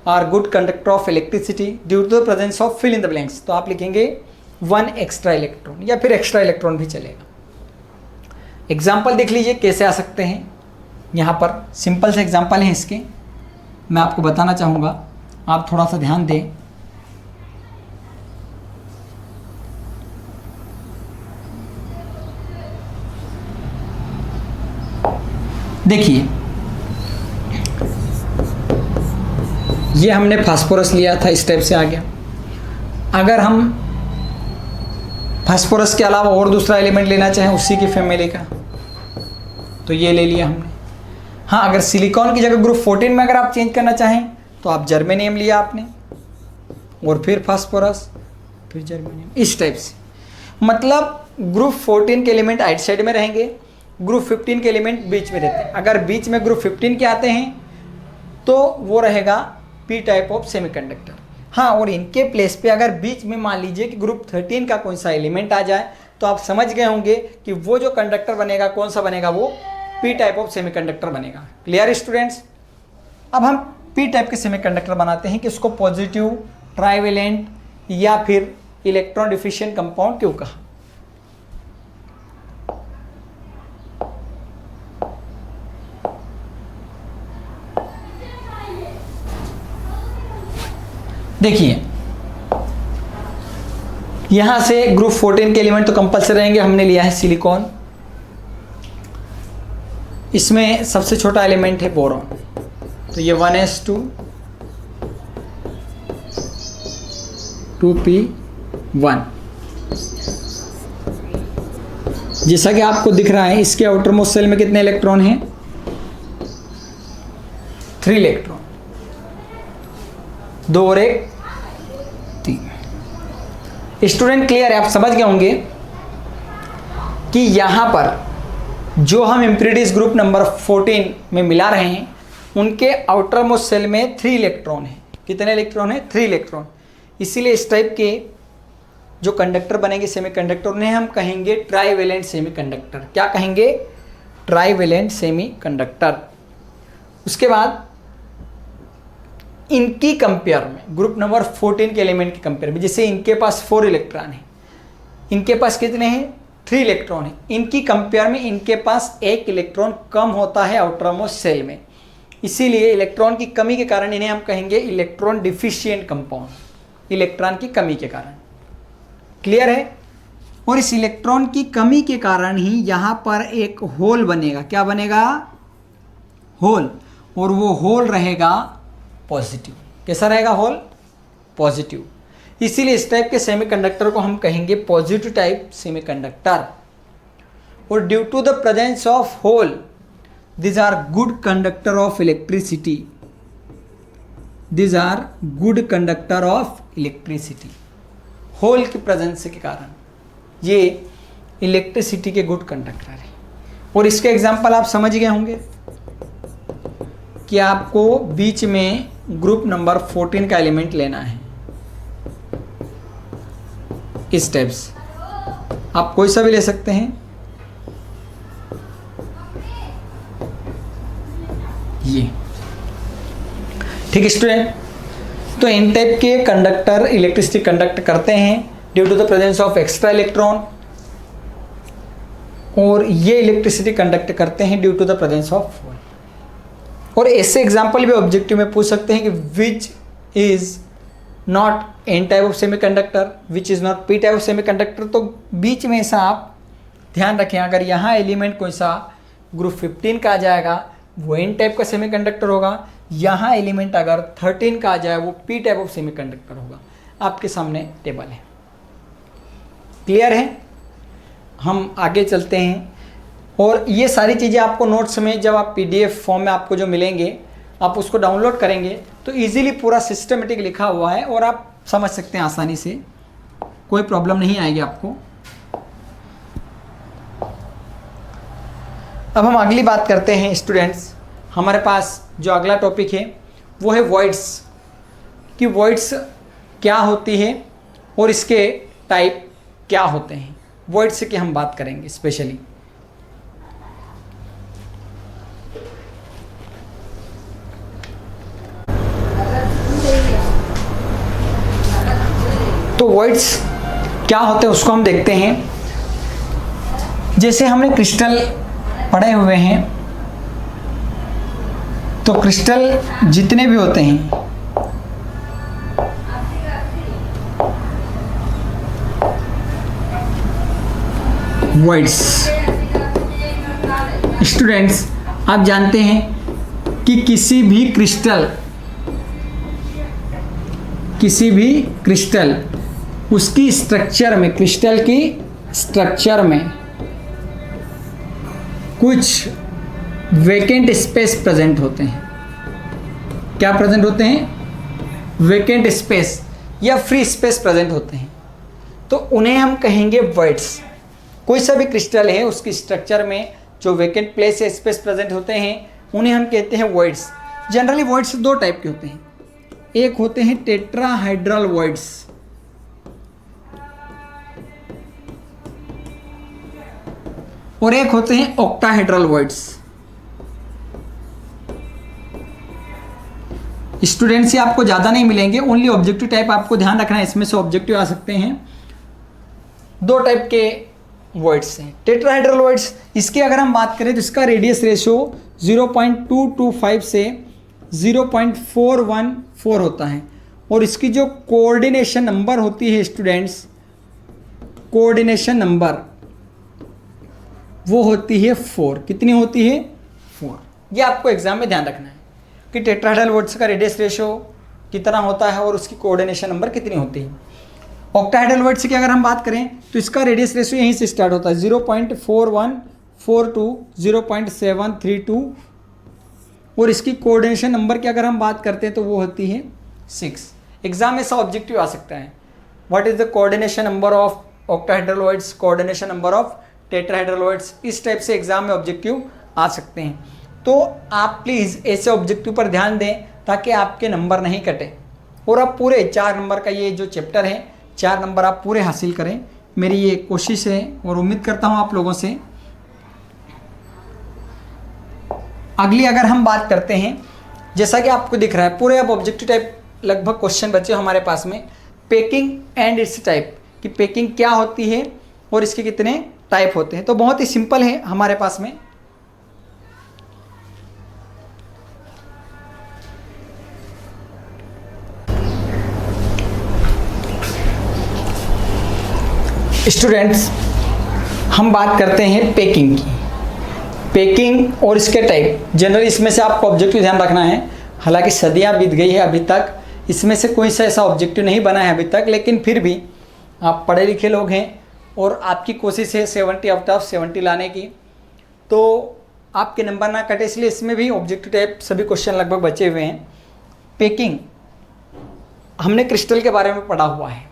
are good conductor of electricity due to the presence of fill in the blanks. तो आप लिखेंगे 1 एक्स्ट्रा इलेक्ट्रॉन या फिर एक्स्ट्रा इलेक्ट्रॉन भी चलेगा। एग्जाम्पल देख लीजिए कैसे आ सकते हैं। यहाँ पर सिंपल से एग्जाम्पल हैं इसके, मैं आपको बताना चाहूँगा, आप थोड़ा सा ध्यान दें। देखिए, ये हमने फास्फोरस लिया था, इस टाइप से आ गया। अगर हम फास्फोरस के अलावा और दूसरा एलिमेंट लेना चाहें उसी की फैमिली का, तो ये ले लिया हमने। हाँ, अगर सिलिकॉन की जगह ग्रुप 14 में अगर आप चेंज करना चाहें तो आप जर्मेनियम लिया आपने, और फिर फास्फोरस, फिर जर्मेनियम, इस टाइप से। मतलब ग्रुप 14 के एलिमेंट आइट साइड में रहेंगे, ग्रुप 15 के एलिमेंट बीच में रहते हैं। अगर बीच में ग्रुप 15 के आते हैं तो वो रहेगा पी टाइप ऑफ सेमीकंडक्टर। हाँ, और इनके प्लेस पे अगर बीच में मान लीजिए कि ग्रुप 13 का कौन सा एलिमेंट आ जाए तो आप समझ गए होंगे कि वो जो कंडक्टर बनेगा कौन सा बनेगा, वो पी टाइप ऑफ सेमीकंडक्टर बनेगा। Clear students? अब हम पी टाइप के सेमीकंडक्टर बनाते हैं कि उसको पॉजिटिव, ट्राइवेलेंट या फिर इलेक्ट्रॉन डिफिशिएंट कंपाउंड क्यों कहा। देखिए, यहां से ग्रुप 14 के एलिमेंट तो कंपल्सरी रहेंगे। हमने लिया है सिलिकॉन, इसमें सबसे छोटा एलिमेंट है बोरॉन, तो ये 1s2 2p1। जैसा कि आपको दिख रहा है, इसके आउटरमोस्ट शेल में कितने इलेक्ट्रॉन हैं? 3 इलेक्ट्रॉन, 2 और 1 3। स्टूडेंट क्लियर है? आप समझ गए होंगे कि यहां पर जो हम इम्प्योरिटीज ग्रुप नंबर 14 में मिला रहे हैं उनके आउटर मोस्ट शेल में 3 इलेक्ट्रॉन है। कितने इलेक्ट्रॉन है? 3 इलेक्ट्रॉन। इसीलिए इस टाइप के जो कंडक्टर बनेंगे सेमीकंडक्टर, उन्हें हम कहेंगे ट्राइवेलेंट सेमीकंडक्टर। क्या कहेंगे? Trivalent semiconductor. उसके बाद इनकी कंपेयर में, ग्रुप नंबर 14 के एलिमेंट की कंपेयर में, जैसे इनके पास 4 इलेक्ट्रॉन है, इनके पास कितने हैं? 3 इलेक्ट्रॉन है। इनकी कंपेयर में इनके पास 1 इलेक्ट्रॉन कम होता है आउटर मोस्ट शेल में, इसीलिए इलेक्ट्रॉन की कमी के कारण इन्हें हम कहेंगे इलेक्ट्रॉन डिफिशिएंट कंपाउंड, इलेक्ट्रॉन की कमी के कारण। क्लियर है? और इस इलेक्ट्रॉन की कमी के कारण ही यहाँ पर एक होल बनेगा। क्या बनेगा? होल। और वो होल रहेगा पॉजिटिव। कैसा रहेगा होल? पॉजिटिव। इसीलिए इस टाइप के सेमीकंडक्टर को हम कहेंगे पॉजिटिव टाइप सेमीकंडक्टर। और due to the presence of hole, these are good conductor of electricity. These are good conductor of electricity. Hole की प्रेजेंस के कारण ये इलेक्ट्रिसिटी के गुड कंडक्टर है। और इसके एग्जांपल आप समझ गए होंगे कि आपको बीच में ग्रुप नंबर 14 का एलिमेंट लेना है। इस टाइप से आप कोई सा भी ले सकते हैं। ये ठीक स्टूडेंट, तो इन टाइप के कंडक्टर इलेक्ट्रिसिटी कंडक्ट करते हैं due to the presence of extra electron, और ये इलेक्ट्रिसिटी कंडक्ट करते हैं due to the presence of hole. और ऐसे एग्जांपल भी ऑब्जेक्टिव में पूछ सकते हैं कि which is not an type of semiconductor, which is not P type of semiconductor. तो बीच में ऐसा आप ध्यान रखें, अगर यहाँ एलिमेंट कोई सा ग्रुप 15 का आ जाएगा वो एन टाइप का सेमीकंडक्टर होगा, यहाँ एलिमेंट अगर 13 का आ जाए वो पी टाइप ऑफ सेमीकंडक्टर होगा। आपके सामने टेबल है, क्लियर है। हम आगे चलते हैं, और ये सारी चीज़ें आपको नोट्स में जब आप पीडीएफ फॉर्म में आपको जो मिलेंगे आप उसको डाउनलोड करेंगे तो इजीली पूरा सिस्टमेटिक लिखा हुआ है और आप समझ सकते हैं आसानी से, कोई प्रॉब्लम नहीं आएगी आपको। अब हम अगली बात करते हैं स्टूडेंट्स। हमारे पास जो अगला टॉपिक है वो है वॉइड्स, कि वॉइड्स क्या होती है और इसके टाइप क्या होते हैं। वॉइड्स की हम बात करेंगे स्पेशली। तो वॉइड्स क्या होते हैं उसको हम देखते हैं। जैसे हमने क्रिस्टल पढ़े हुए हैं, तो क्रिस्टल जितने भी होते हैं वॉइड्स, स्टूडेंट्स आप जानते हैं कि किसी भी क्रिस्टल उसकी स्ट्रक्चर में, क्रिस्टल की स्ट्रक्चर में कुछ वेकेंट स्पेस प्रेजेंट होते हैं। क्या प्रेजेंट होते हैं? वेकेंट स्पेस या फ्री स्पेस प्रेजेंट होते हैं, तो उन्हें हम कहेंगे वॉइड्स। कोई सा भी क्रिस्टल है उसकी स्ट्रक्चर में जो वेकेंट प्लेस या स्पेस प्रेजेंट होते हैं उन्हें हम कहते हैं वॉइड्स। जनरली वॉइड्स दो टाइप के होते हैं, एक होते हैं टेट्राहाइड्रल वॉइड्स, और एक होते हैं ऑक्टाहेड्रल वॉइड्स। स्टूडेंट्स से आपको ज़्यादा नहीं मिलेंगे, ओनली ऑब्जेक्टिव टाइप आपको ध्यान रखना है, इसमें से ऑब्जेक्टिव आ सकते हैं। दो टाइप के वॉइड्स हैं टेट्राहाइड्रल वॉइड्स। इसकी अगर हम बात करें तो इसका रेडियस रेशियो 0.225 से 0.414 होता है, और इसकी जो कोऑर्डिनेशन नंबर होती है स्टूडेंट्स, कोऑर्डिनेशन नंबर वो होती है 4। कितनी होती है? 4। ये आपको एग्जाम में ध्यान रखना है कि टेट्राहाइड्रल वॉइड्स का रेडियस रेशियो कितना होता है और उसकी कोऑर्डिनेशन नंबर कितनी होती है। ऑक्टाहेड्रल वॉइड्स की अगर हम बात करें तो इसका रेडियस रेशियो यहीं से स्टार्ट होता है 0.4142, 0.732, और इसकी कोऑर्डिनेशन नंबर की अगर हम बात करते हैं तो वो होती है 6। एग्जाम में ऐसा ऑब्जेक्टिव आ सकता है, what is the coordination number of octahedral voids, coordination number of tetrahedral voids. इस टाइप से एग्जाम में ऑब्जेक्टिव आ सकते हैं। तो आप प्लीज़ ऐसे ऑब्जेक्टिव पर ध्यान दें ताकि आपके नंबर नहीं कटे, और आप पूरे 4 नंबर का ये जो चैप्टर है 4 नंबर आप पूरे हासिल करें, मेरी ये कोशिश है और उम्मीद करता हूँ आप लोगों से। अगली अगर हम बात करते हैं, जैसा कि आपको दिख रहा है पूरे अब ऑब्जेक्टिव टाइप लगभग क्वेश्चन बचे हमारे पास में। पैकिंग एंड इट्स टाइप, कि पैकिंग क्या होती है और इसके कितने टाइप होते हैं। तो बहुत ही सिंपल है हमारे पास में। स्टूडेंट्स हम बात करते हैं पैकिंग की। पैकिंग और इसके टाइप, जनरली इसमें से आपको ऑब्जेक्टिव ध्यान रखना है। हालांकि सदियां बीत गई है, अभी तक इसमें से कोई सा ऐसा ऑब्जेक्टिव नहीं बना है अभी तक, लेकिन फिर भी आप पढ़े लिखे लोग हैं और आपकी कोशिश है 70 आउट ऑफ 70 लाने की, तो आपके नंबर ना कटे, इसलिए इसमें भी ऑब्जेक्टिव टाइप सभी क्वेश्चन लगभग बचे हुए हैं। पैकिंग हमने क्रिस्टल के बारे में पढ़ा हुआ है,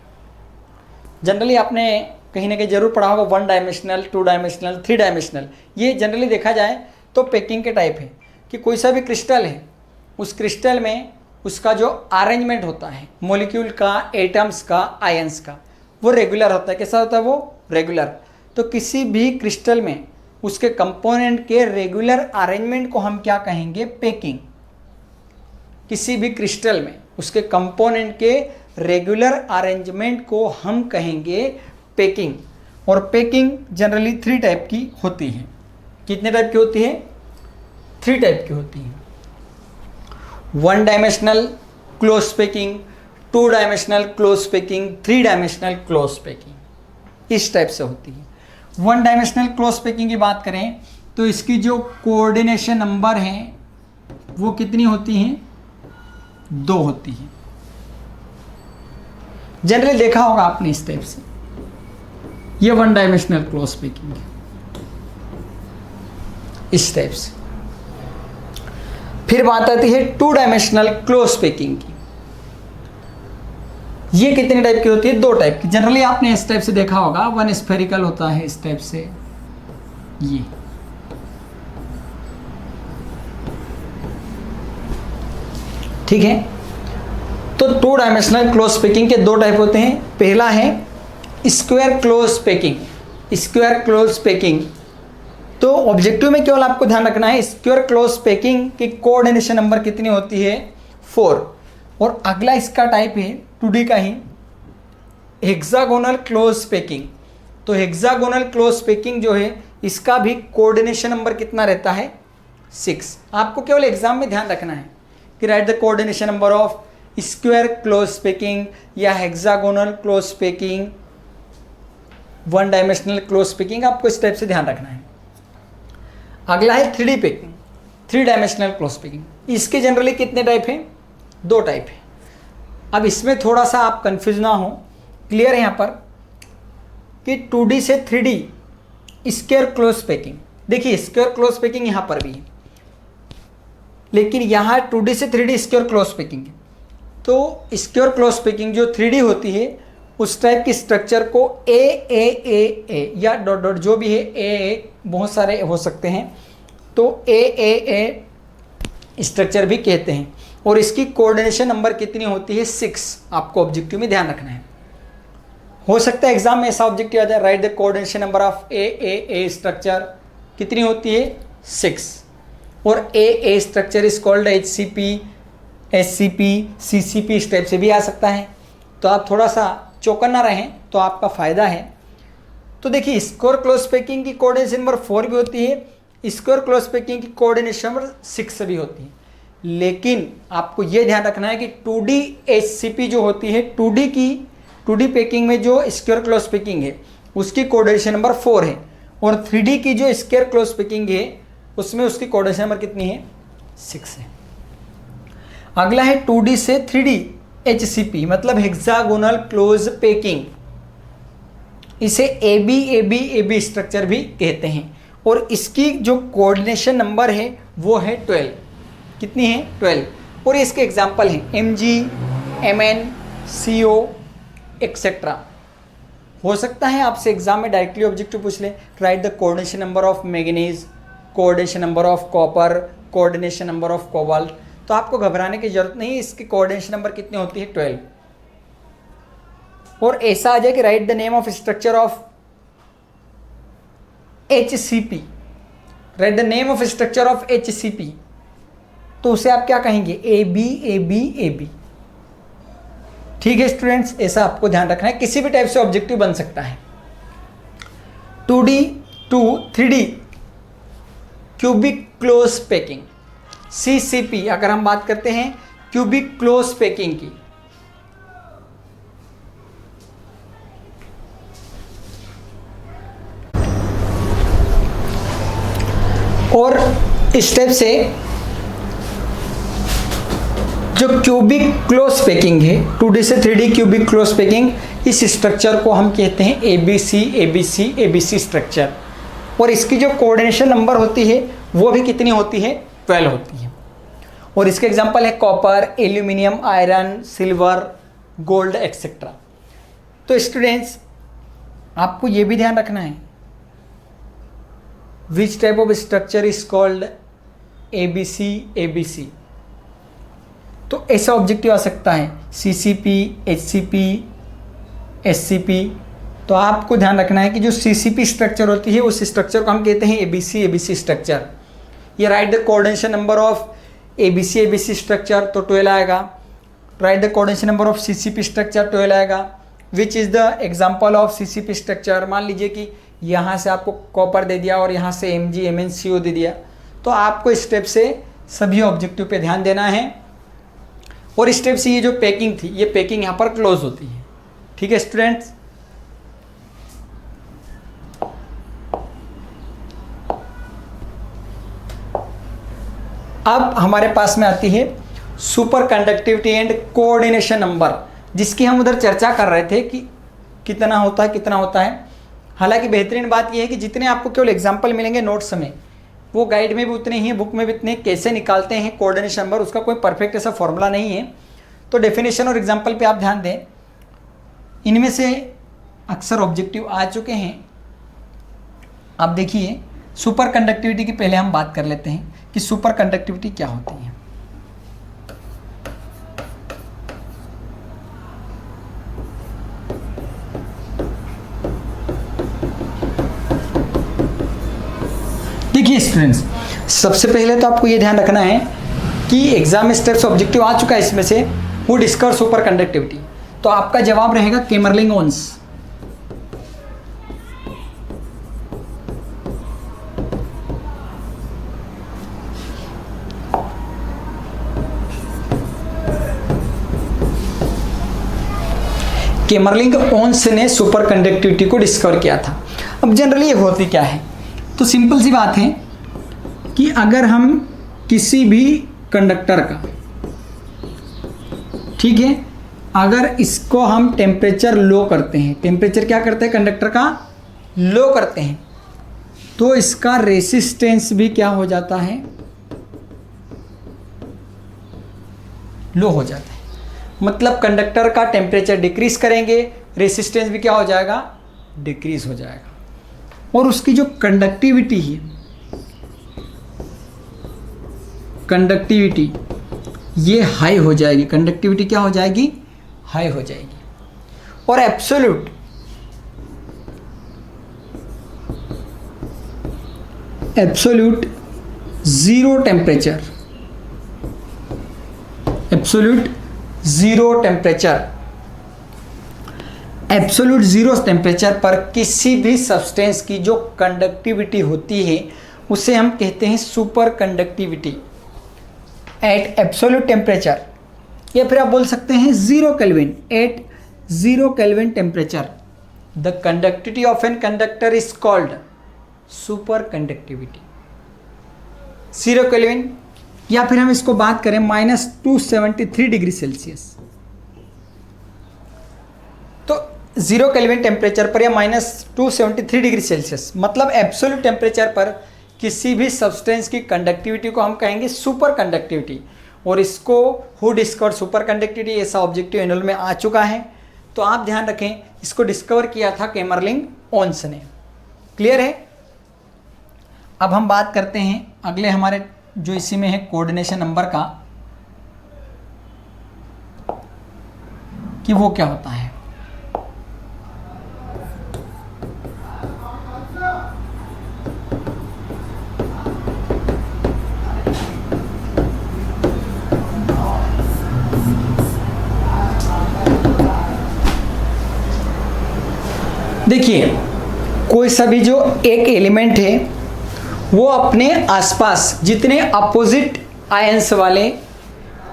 जनरली आपने कहीं ना कहीं जरूर पढ़ा होगा 1 डायमेंशनल, 2 डायमेंशनल, 3 डायमेंशनल। ये जनरली देखा जाए तो पैकिंग के टाइप है कि कोई सा भी क्रिस्टल है, उस क्रिस्टल में उसका जो अरेंजमेंट होता है मॉलिक्यूल का, एटम्स का, आयंस का, वो रेगुलर होता है। कैसा होता है वो? रेगुलर। तो किसी भी क्रिस्टल में उसके कंपोनेंट के रेगुलर अरेंजमेंट को हम क्या कहेंगे? पैकिंग। किसी भी क्रिस्टल में उसके कंपोनेंट के रेगुलर अरेंजमेंट को हम कहेंगे पैकिंग। और पैकिंग जनरली 3 टाइप की होती है। कितने टाइप की होती है? 3 टाइप की होती है। 1 dimensional close packing, 2 dimensional close packing, 3 dimensional close packing, इस टाइप से होती है। 1 डायमेंशनल क्लोज पैकिंग की बात करें तो इसकी जो कोऑर्डिनेशन नंबर हैं वो कितनी होती हैं? 2 होती है। जनरली देखा होगा आपने इस टाइप से। ये 1 डायमेंशनल क्लोज पैकिंग है, इस टाइप से। फिर बात आती है 2 डायमेंशनल क्लोज पैकिंग की। ये कितने टाइप की होती है? 2 टाइप की। जनरली आपने इस टाइप से देखा होगा, 1 स्फेरिकल होता है इस टाइप से, ये ठीक है। तो 2 डायमेंशनल क्लोज पैकिंग के 2 टाइप होते हैं। पहला है square close packing. Square close packing तो ऑब्जेक्टिव में केवल आपको ध्यान रखना है, स्क्वायर क्लोज पैकिंग की कोऑर्डिनेशन नंबर कितनी होती है? 4। और अगला इसका टाइप है 2D का ही, हेक्सागोनल क्लोज पैकिंग। तो हेक्सागोनल क्लोज पैकिंग जो है इसका भी कोऑर्डिनेशन नंबर कितना रहता है? 6। आपको केवल एग्जाम में ध्यान रखना है कि write the coordination number of square close packing या hexagonal close packing, 1 dimensional close packing. आपको इस टाइप से ध्यान रखना है। अगला है 3D packing, 3 dimensional close packing. इसके जनरली कितने टाइप हैं? 2 टाइप है। अब इसमें थोड़ा सा आप कंफ्यूज ना हो, क्लियर है यहाँ पर कि 2D से 3D स्क्वायर क्लोज पैकिंग। देखिए स्क्वायर क्लोज पैकिंग यहाँ पर भी है, लेकिन यहाँ 2D से 3D स्क्वायर क्लोज पैकिंग है। तो स्क्वायर क्लोज पैकिंग जो 3D होती है उस टाइप की स्ट्रक्चर को ए या डॉट डॉट जो भी है, ए बहुत सारे हो सकते हैं, तो ए स्ट्रक्चर भी कहते हैं। और इसकी कोऑर्डिनेशन नंबर कितनी होती है? 6। आपको ऑब्जेक्टिव में ध्यान रखना है। हो सकता है एग्जाम में ऐसा ऑब्जेक्टिव आ जाए, write the coordination number of a structure कितनी होती है? 6। और a structure is called HCP, SCP, CCP, इस टाइप से भी आ सकता है। तो आप थोड़ा सा चौकन्ना रहें तो आपका फ़ायदा है। तो देखिए स्क्वायर क्लोज पैकिंग की कोऑर्डिनेशन नंबर 4 भी होती है, स्क्वायर क्लोज पैकिंग की कोऑर्डिनेशन नंबर 6 भी होती है। लेकिन आपको यह ध्यान रखना है कि 2D HCP जो होती है, 2D पैकिंग में जो स्क्वायर क्लोज पैकिंग है उसकी कोऑर्डिनेशन नंबर 4 है। और 3D की जो स्क्वायर क्लोज पैकिंग है उसमें उसकी कोऑर्डिनेशन नंबर कितनी है? 6 है। अगला है 2D से 3D HCP, मतलब हेक्सागोनल क्लोज पैकिंग। इसे AB स्ट्रक्चर भी कहते हैं। और इसकी जो कोऑर्डिनेशन नंबर है वो है 12। कितनी है? 12। और इसके एग्जाम्पल हैं Mg, Mn, CO एक्सेट्रा। हो सकता है आपसे एग्जाम में डायरेक्टली ऑब्जेक्टिव पूछ ले, right the coordination number of manganese, coordination number of copper, coordination number of cobalt. तो आपको घबराने की जरूरत नहीं, इसकी कोऑर्डिनेशन नंबर कितनी होती है? 12। और ऐसा आ जाए कि write the name of structure of HCP, right the name of structure of HCP, तो उसे आप क्या कहेंगे? AB। ठीक है स्टूडेंट्स, ऐसा आपको ध्यान रखना है। किसी भी टाइप से ऑब्जेक्टिव बन सकता है। 2D to 3D cubic close packing, CCP। अगर हम बात करते हैं क्यूबिक क्लोज पैकिंग की, और इस टाइप से जो क्यूबिक क्लोज पैकिंग है, 2D से 3D क्यूबिक क्लोज पैकिंग, इस स्ट्रक्चर को हम कहते हैं ABC स्ट्रक्चर। और इसकी जो कोऑर्डिनेशन नंबर होती है वो भी कितनी होती है? 12 होती है। और इसके एग्जांपल है copper, aluminium, iron, silver, gold etcetera. तो स्टूडेंट्स आपको ये भी ध्यान रखना है, विच type of structure is called ABC। तो ऐसा ऑब्जेक्टिव आ सकता है CCP, HCP, SCP। तो आपको ध्यान रखना है कि जो CCP स्ट्रक्चर होती है उस स्ट्रक्चर को हम कहते हैं ABC स्ट्रक्चर। ये right the coordination number of ABC structure, तो 12 आएगा। Right the coordination number of CCP structure, 12 आएगा। Which is the example of CCP structure. मान लीजिए कि यहाँ से आपको कॉपर दे दिया और यहाँ से Mg, Mn, CO दे दिया, तो आपको इस स्टेप से सभी ऑब्जेक्टिव पे ध्यान देना है। और इस स्टेप से ये जो पैकिंग थी, ये पैकिंग यहाँ पर क्लोज होती है। ठीक है स्टूडेंट्स। अब हमारे पास में आती है super conductivity and coordination number, जिसकी हम उधर चर्चा कर रहे थे कि कितना होता है। हालांकि बेहतरीन बात यह है कि जितने आपको केवल एग्जाम्पल मिलेंगे नोट्स में, वो गाइड में भी उतने ही हैं, बुक में भी उतने। कैसे निकालते हैं कोऑर्डिनेशन नंबर, उसका कोई परफेक्ट ऐसा फॉर्मूला नहीं है। तो डेफिनेशन और एग्जाम्पल पे आप ध्यान दें। इनमें से अक्सर ऑब्जेक्टिव आ चुके हैं। अब देखिए, सुपर कंडक्टिविटी की पहले हम बात कर लेते हैं कि सुपर कंडक्टिविटी क्या होती है। देखिए स्टूडेंट्स, सबसे पहले तो आपको ये ध्यान रखना है कि एग्जाम में स्टेप्स ऑब्जेक्टिव आ चुका है, इसमें से हु डिस्कवर सुपर कंडक्टिविटी। तो आपका जवाब रहेगा केमरलिंग-ओन्स। केमरलिंग-ओन्स ने सुपर कंडक्टिविटी को डिस्कवर किया था। अब जनरली ये होती क्या है, तो सिंपल सी बात है कि अगर हम किसी भी कंडक्टर का, ठीक है, अगर इसको हम टेम्परेचर लो करते हैं, टेम्परेचर क्या करते हैं कंडक्टर का, लो करते हैं, तो इसका रेसिस्टेंस भी क्या हो जाता है, लो हो जाता है। मतलब कंडक्टर का टेम्परेचर डिक्रीज करेंगे, रेसिस्टेंस भी क्या हो जाएगा, डिक्रीज हो जाएगा। और उसकी जो कंडक्टिविटी है, कंडक्टिविटी ये हाई हो जाएगी। कंडक्टिविटी क्या हो जाएगी, हाई हो जाएगी। और absolute zero temperature, absolute zero temperature पर किसी भी सब्सटेंस की जो कंडक्टिविटी होती है उसे हम कहते हैं superconductivity at absolute temperature, या फिर आप बोल सकते हैं 0 kelvin. At 0 kelvin temperature the conductivity of an conductor is called superconductivity. 0 kelvin, या फिर हम इसको बात करें -273 डिग्री सेल्सियस, तो 0 केल्विन टेम्परेचर पर या -273 डिग्री सेल्सियस, मतलब एब्सोल्यूट टेम्परेचर पर किसी भी सब्सटेंस की कंडक्टिविटी को हम कहेंगे सुपर कंडक्टिविटी। और इसको हु डिस्कवर सुपर कंडक्टिविटी, ऐसा ऑब्जेक्टिव एनुअल में आ चुका है। तो आप ध्यान रखें, इसको डिस्कवर किया था केमरलिंग-ओन्स ने। क्लियर है। अब हम बात करते हैं अगले हमारे जो इसी में है कोऑर्डिनेशन नंबर का, कि वो क्या होता है। देखिए, कोई सा भी जो एक एलिमेंट है वो अपने आसपास जितने अपोजिट आयंस वाले,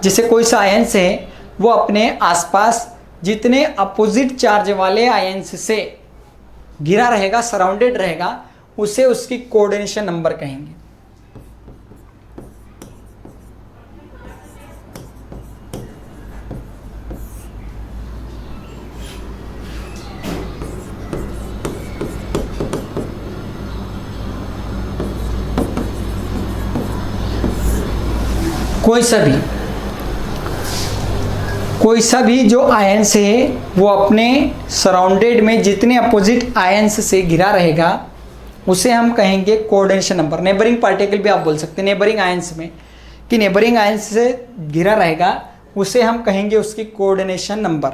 जैसे कोई सा आयंस है वो अपने आसपास जितने अपोजिट चार्ज वाले आयंस से घिरा रहेगा, सराउंडेड रहेगा, उसे उसकी कोऑर्डिनेशन नंबर कहेंगे। कोई सा भी जो आयंस है वो अपने सराउंडेड में जितने अपोजिट आयंस से घिरा रहेगा उसे हम कहेंगे कोऑर्डिनेशन नंबर। नेबरिंग पार्टिकल भी आप बोल सकते हैं नेबरिंग आयंस में, कि नेबरिंग आयंस से घिरा रहेगा उसे हम कहेंगे उसकी कोऑर्डिनेशन नंबर।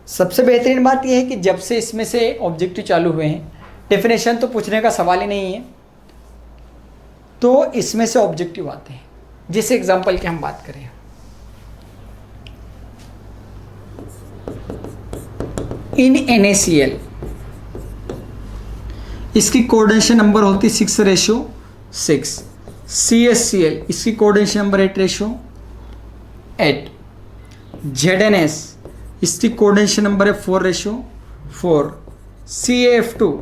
सबसे बेहतरीन बात यह है कि जब से इसमें से ऑब्जेक्टिव चालू हुए हैं, डेफिनेशन तो पूछने का सवाल ही नहीं है, तो इसमें से ऑब्जेक्टिव आते हैं। जिस एग्जांपल की हम बात करें, इन NaCl इसकी कोऑर्डिनेशन नंबर होती 6:6। CaCl इसकी कोऑर्डिनेशन नंबर 8:8। ZnS इसकी कोऑर्डिनेशन नंबर है 4:4। CaF2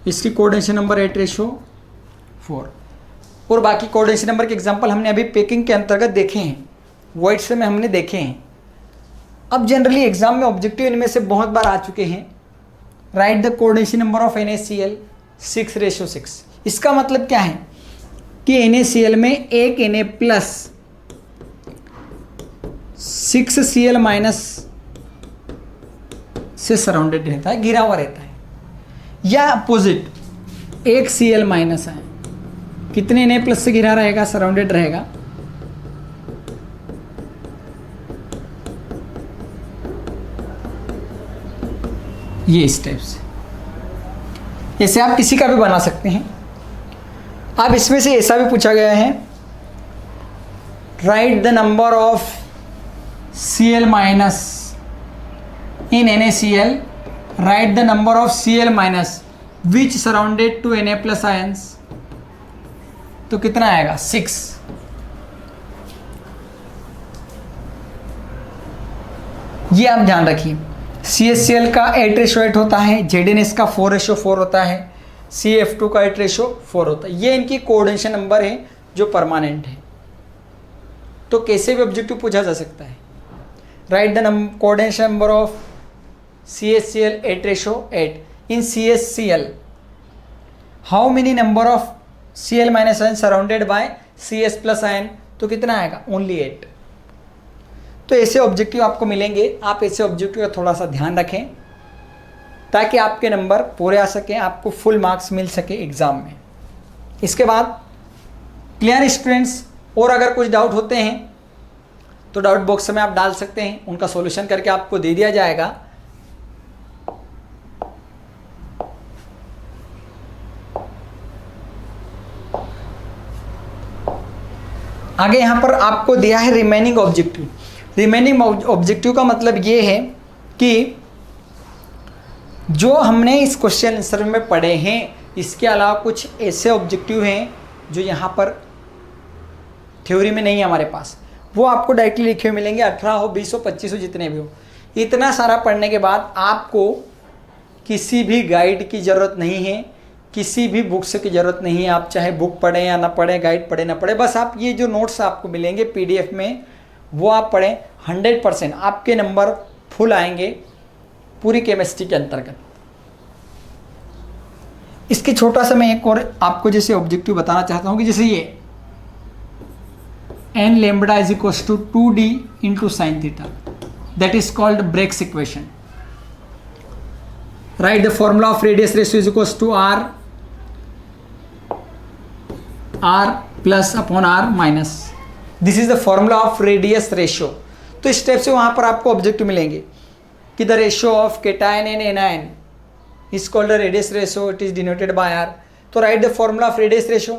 इसकी कोऑर्डिनेशन नंबर 8:4। और बाकी कोऑर्डिनेशन नंबर के एग्जांपल हमने अभी पैकिंग के अंतर्गत देखे हैं, वर्ड्स में हमने देखे हैं। अब जनरली एग्जाम में ऑब्जेक्टिव इनमें से बहुत बार आ चुके हैं। Right the coordination number of NaCl 6:6। इसका मतलब क्या है कि NaCl में एक Na प्लस 6Cl माइनस से सराउंडेड रहता है, घिरा हुआ रहता है, या अपोजिट एक Cl माइनस है, कितने Na प्लस से घिरा रहेगा, सराउंडेड रहेगा, ये इस टाइप से। ऐसे आप किसी का भी बना सकते हैं। अब इसमें से ऐसा भी पूछा गया है, write the number of Cl minus in NaCl, write the number of Cl minus which surrounded to Na plus ions. तो कितना आएगा, 6। ये आप ध्यान रखिए। CaCl का 8:8 होता है, ZnS का 4:4 होता है, CaF2 का 8:4 होता है। ये इनकी कोऑर्डिनेशन नंबर है जो परमानेंट है। तो कैसे भी ऑब्जेक्टिव पूछा जा सकता है। Write the coordination number of CaCl 8:8। In CaCl how many number of Cl minus ion surrounded by Cs plus ion. तो कितना आएगा, ओनली 8। तो ऐसे ऑब्जेक्टिव आपको मिलेंगे। आप ऐसे ऑब्जेक्टिव का थोड़ा सा ध्यान रखें ताकि आपके नंबर पूरे आ सकें, आपको फुल मार्क्स मिल सके एग्ज़ाम में। इसके बाद क्लियर स्टूडेंट्स, और अगर कुछ डाउट होते हैं तो डाउट बॉक्स में आप डाल सकते हैं, उनका सॉल्यूशन करके आपको दे दिया जाएगा। आगे यहाँ पर आपको दिया है रिमेनिंग ऑब्जेक्टिव। रिमेनिंग ऑब्जेक्टिव का मतलब ये है कि जो हमने इस क्वेश्चन आंसर में पढ़े हैं, इसके अलावा कुछ ऐसे ऑब्जेक्टिव हैं जो यहाँ पर थ्योरी में नहीं है हमारे पास, वो आपको डायरेक्टली लिखे हुए मिलेंगे। 18 हो, 20 हो, 25 हो, जितने भी हो। इतना सारा पढ़ने के बाद आपको किसी भी गाइड की ज़रूरत नहीं है, किसी भी बुक्स की ज़रूरत नहीं है। आप चाहे बुक पढ़ें या ना पढ़ें, गाइड पढ़ें ना पढ़ें, बस आप ये जो नोट्स आपको मिलेंगे PDF में वो आप पढ़ें। 100% आपके नंबर फुल आएंगे पूरी केमिस्ट्री के अंतर्गत। इसके छोटा सा मैं एक और आपको जैसे ऑब्जेक्टिव बताना चाहता हूँ कि जैसे ये n lambda is equals to 2d into sine theta, that is called Bragg's equation. Write the formula of radius ratio is equals to r plus upon r minus. This is the formula of radius ratio. तो इस step से वहां पर आपको objective मिलेंगे कि the ratio of cation and anion is called the radius ratio, it is denoted by r। तो write the formula of radius ratio,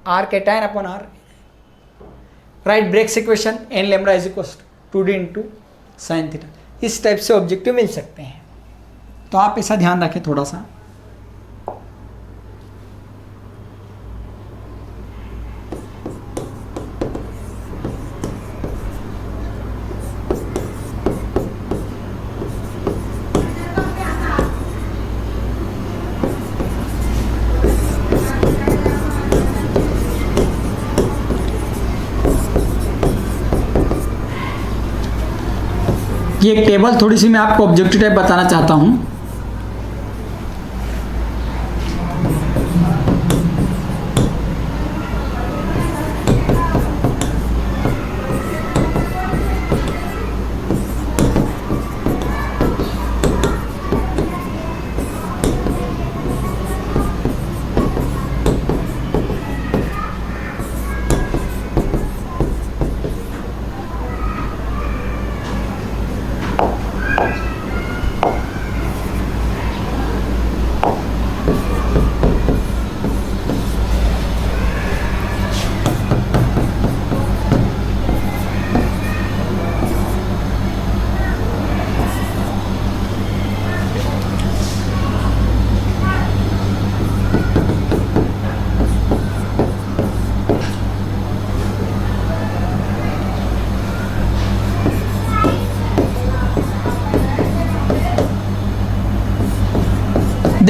r cation upon r। Write Bragg's equation, n lambda is equals to 2d into sine theta. इस type से objective मिल सकते हैं। तो आप ऐसा ध्यान रखें थोड़ा सा। ये एक टेबल थोड़ी सी मैं आपको ऑब्जेक्टिव टाइप बताना चाहता हूँ।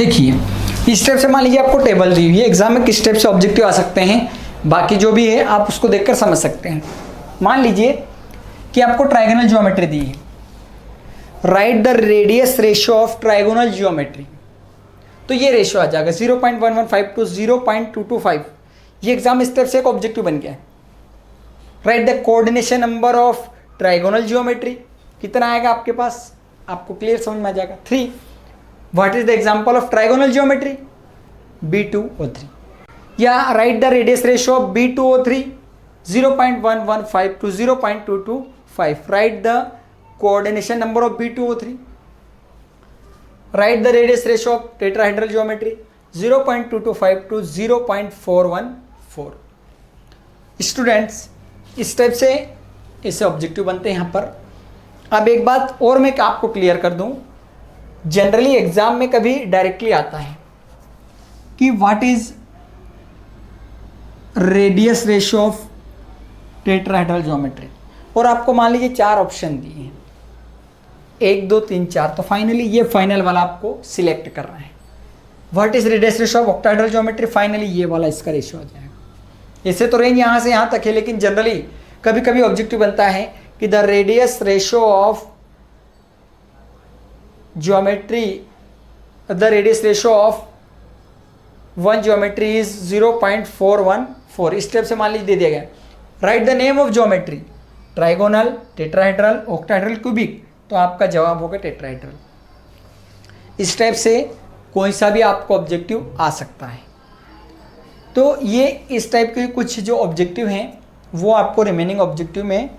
देखिए इस स्टेप से मान लीजिए आपको टेबल दी हुई है, एग्जाम में किस स्टेप से ऑब्जेक्टिव आ सकते हैं, बाकी जो भी है आप उसको देखकर समझ सकते हैं। मान लीजिए कि आपको ट्राइगोनल ज्योमेट्री दी है, write the radius ratio of trigonal geometry, तो ये रेशियो आ जाएगा 0.115 टू 0.225। ये एग्जाम स्टेप से एक ऑब्जेक्टिव बन गया है। Write the coordination number of trigonal geometry, कितना आएगा आपके पास, आपको क्लियर समझ में आ जाएगा। 3, what is the example of trigonal geometry, B2O3। या write the radius ratio of B2O3 0.115 to 0.225। Write the coordination number of B2O3। Write the radius ratio of tetrahedral geometry 0.225 to 0.414। Students इस type से इससे objective बनते हैं यहाँ पर। अब एक बात और मैं आपको क्लियर कर दूं, जनरली एग्जाम में कभी डायरेक्टली आता है कि what is radius ratio of tetrahedral geometry, और आपको मान लीजिए 4 ऑप्शन दिए हैं, 1 2 3 4, तो फाइनली ये फाइनल वाला आपको सिलेक्ट करना है। What is radius ratio of octahedral geometry, finally ये वाला इसका रेशियो आ जाएगा। ऐसे तो रेंज यहाँ से यहाँ तक है, लेकिन जनरली कभी कभी ऑब्जेक्टिव बनता है कि the radius ratio of geometry, the radius ratio of one geometry is 0.414। इस स्टेप से मान लीजिए दे दिया गया, right the name of geometry, trigonal, tetrahedral, octahedral, cubic, तो आपका जवाब होगा टेट्राहेड्रल। इस टाइप से कोई सा भी आपको ऑब्जेक्टिव आ सकता है। तो ये इस टाइप के कुछ जो ऑब्जेक्टिव हैं वो आपको रिमेनिंग ऑब्जेक्टिव में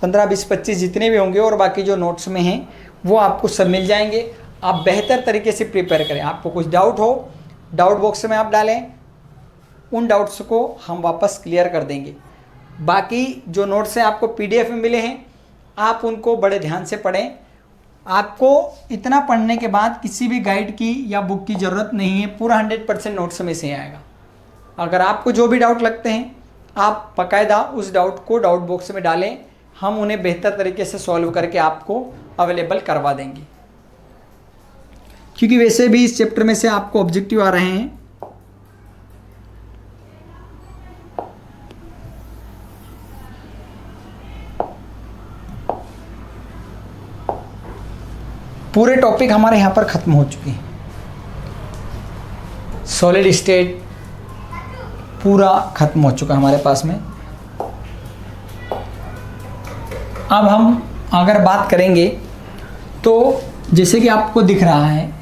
15 20 25 जितने भी होंगे और बाकी जो नोट्स में हैं वो आपको सब मिल जाएंगे। आप बेहतर तरीके से प्रिपेयर करें। आपको कुछ डाउट हो, डाउट बॉक्स में आप डालें, उन डाउट्स को हम वापस क्लियर कर देंगे। बाकी जो नोट्स हैं आपको PDF में मिले हैं, आप उनको बड़े ध्यान से पढ़ें। आपको इतना पढ़ने के बाद किसी भी गाइड की या बुक की ज़रूरत नहीं है, पूरा 100% नोट्स में से आएगा। अगर आपको जो भी डाउट लगते हैं आप बाकायदा उस डाउट को डाउट बॉक्स में डालें, हम उन्हें बेहतर तरीके से सॉल्व करके आपको अवेलेबल करवा देंगे। क्योंकि वैसे भी इस चैप्टर में से आपको ऑब्जेक्टिव आ रहे हैं। पूरे टॉपिक हमारे यहाँ पर ख़त्म हो चुके हैं। सॉलिड स्टेट पूरा ख़त्म हो चुका है हमारे पास में। अब हम अगर बात करेंगे तो जैसे कि आपको दिख रहा है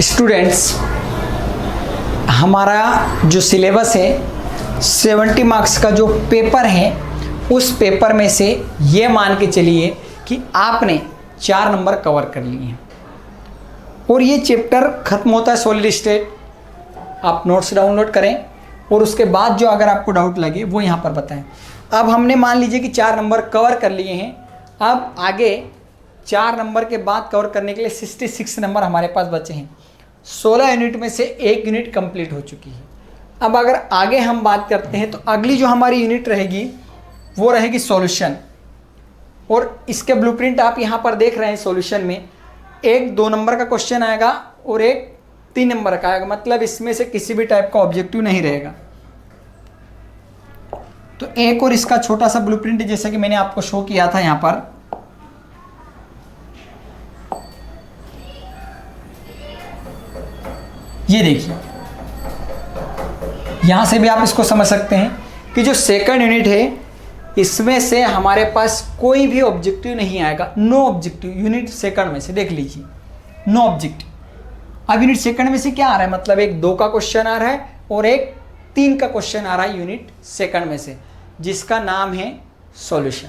स्टूडेंट्स, हमारा जो सिलेबस है 70 मार्क्स का जो पेपर है, उस पेपर में से ये मान के चलिए कि आपने 4 नंबर कवर कर लिए हैं और ये चैप्टर ख़त्म होता है सॉलिड स्टेट। आप नोट्स डाउनलोड करें और उसके बाद जो अगर आपको डाउट लगे वो यहाँ पर बताएं। अब हमने मान लीजिए कि 4 नंबर कवर कर लिए हैं। अब आगे 4 नंबर के बाद कवर करने के लिए 66 नंबर हमारे पास बचे हैं। 16 यूनिट में से 1 यूनिट कंप्लीट हो चुकी है। अब अगर आगे हम बात करते हैं तो अगली जो हमारी यूनिट रहेगी वो रहेगी सॉल्यूशन। और इसके ब्लूप्रिंट आप यहाँ पर देख रहे हैं। सॉल्यूशन में एक 2 नंबर का क्वेश्चन आएगा और एक 3 नंबर का आएगा, मतलब इसमें से किसी भी टाइप का ऑब्जेक्टिव नहीं रहेगा। तो एक और इसका छोटा सा ब्लूप्रिंट जैसे कि मैंने आपको शो किया था यहाँ पर, ये देखिए, यहाँ से भी आप इसको समझ सकते हैं कि जो सेकंड यूनिट है इसमें से हमारे पास कोई भी ऑब्जेक्टिव नहीं आएगा। नो ऑब्जेक्टिव यूनिट सेकंड में से, देख लीजिए, नो ऑब्जेक्टिव। अब यूनिट सेकंड में से क्या आ रहा है, मतलब एक 2 का क्वेश्चन आ रहा है और एक 3 का क्वेश्चन आ रहा है यूनिट सेकंड में से, जिसका नाम है सॉल्यूशन।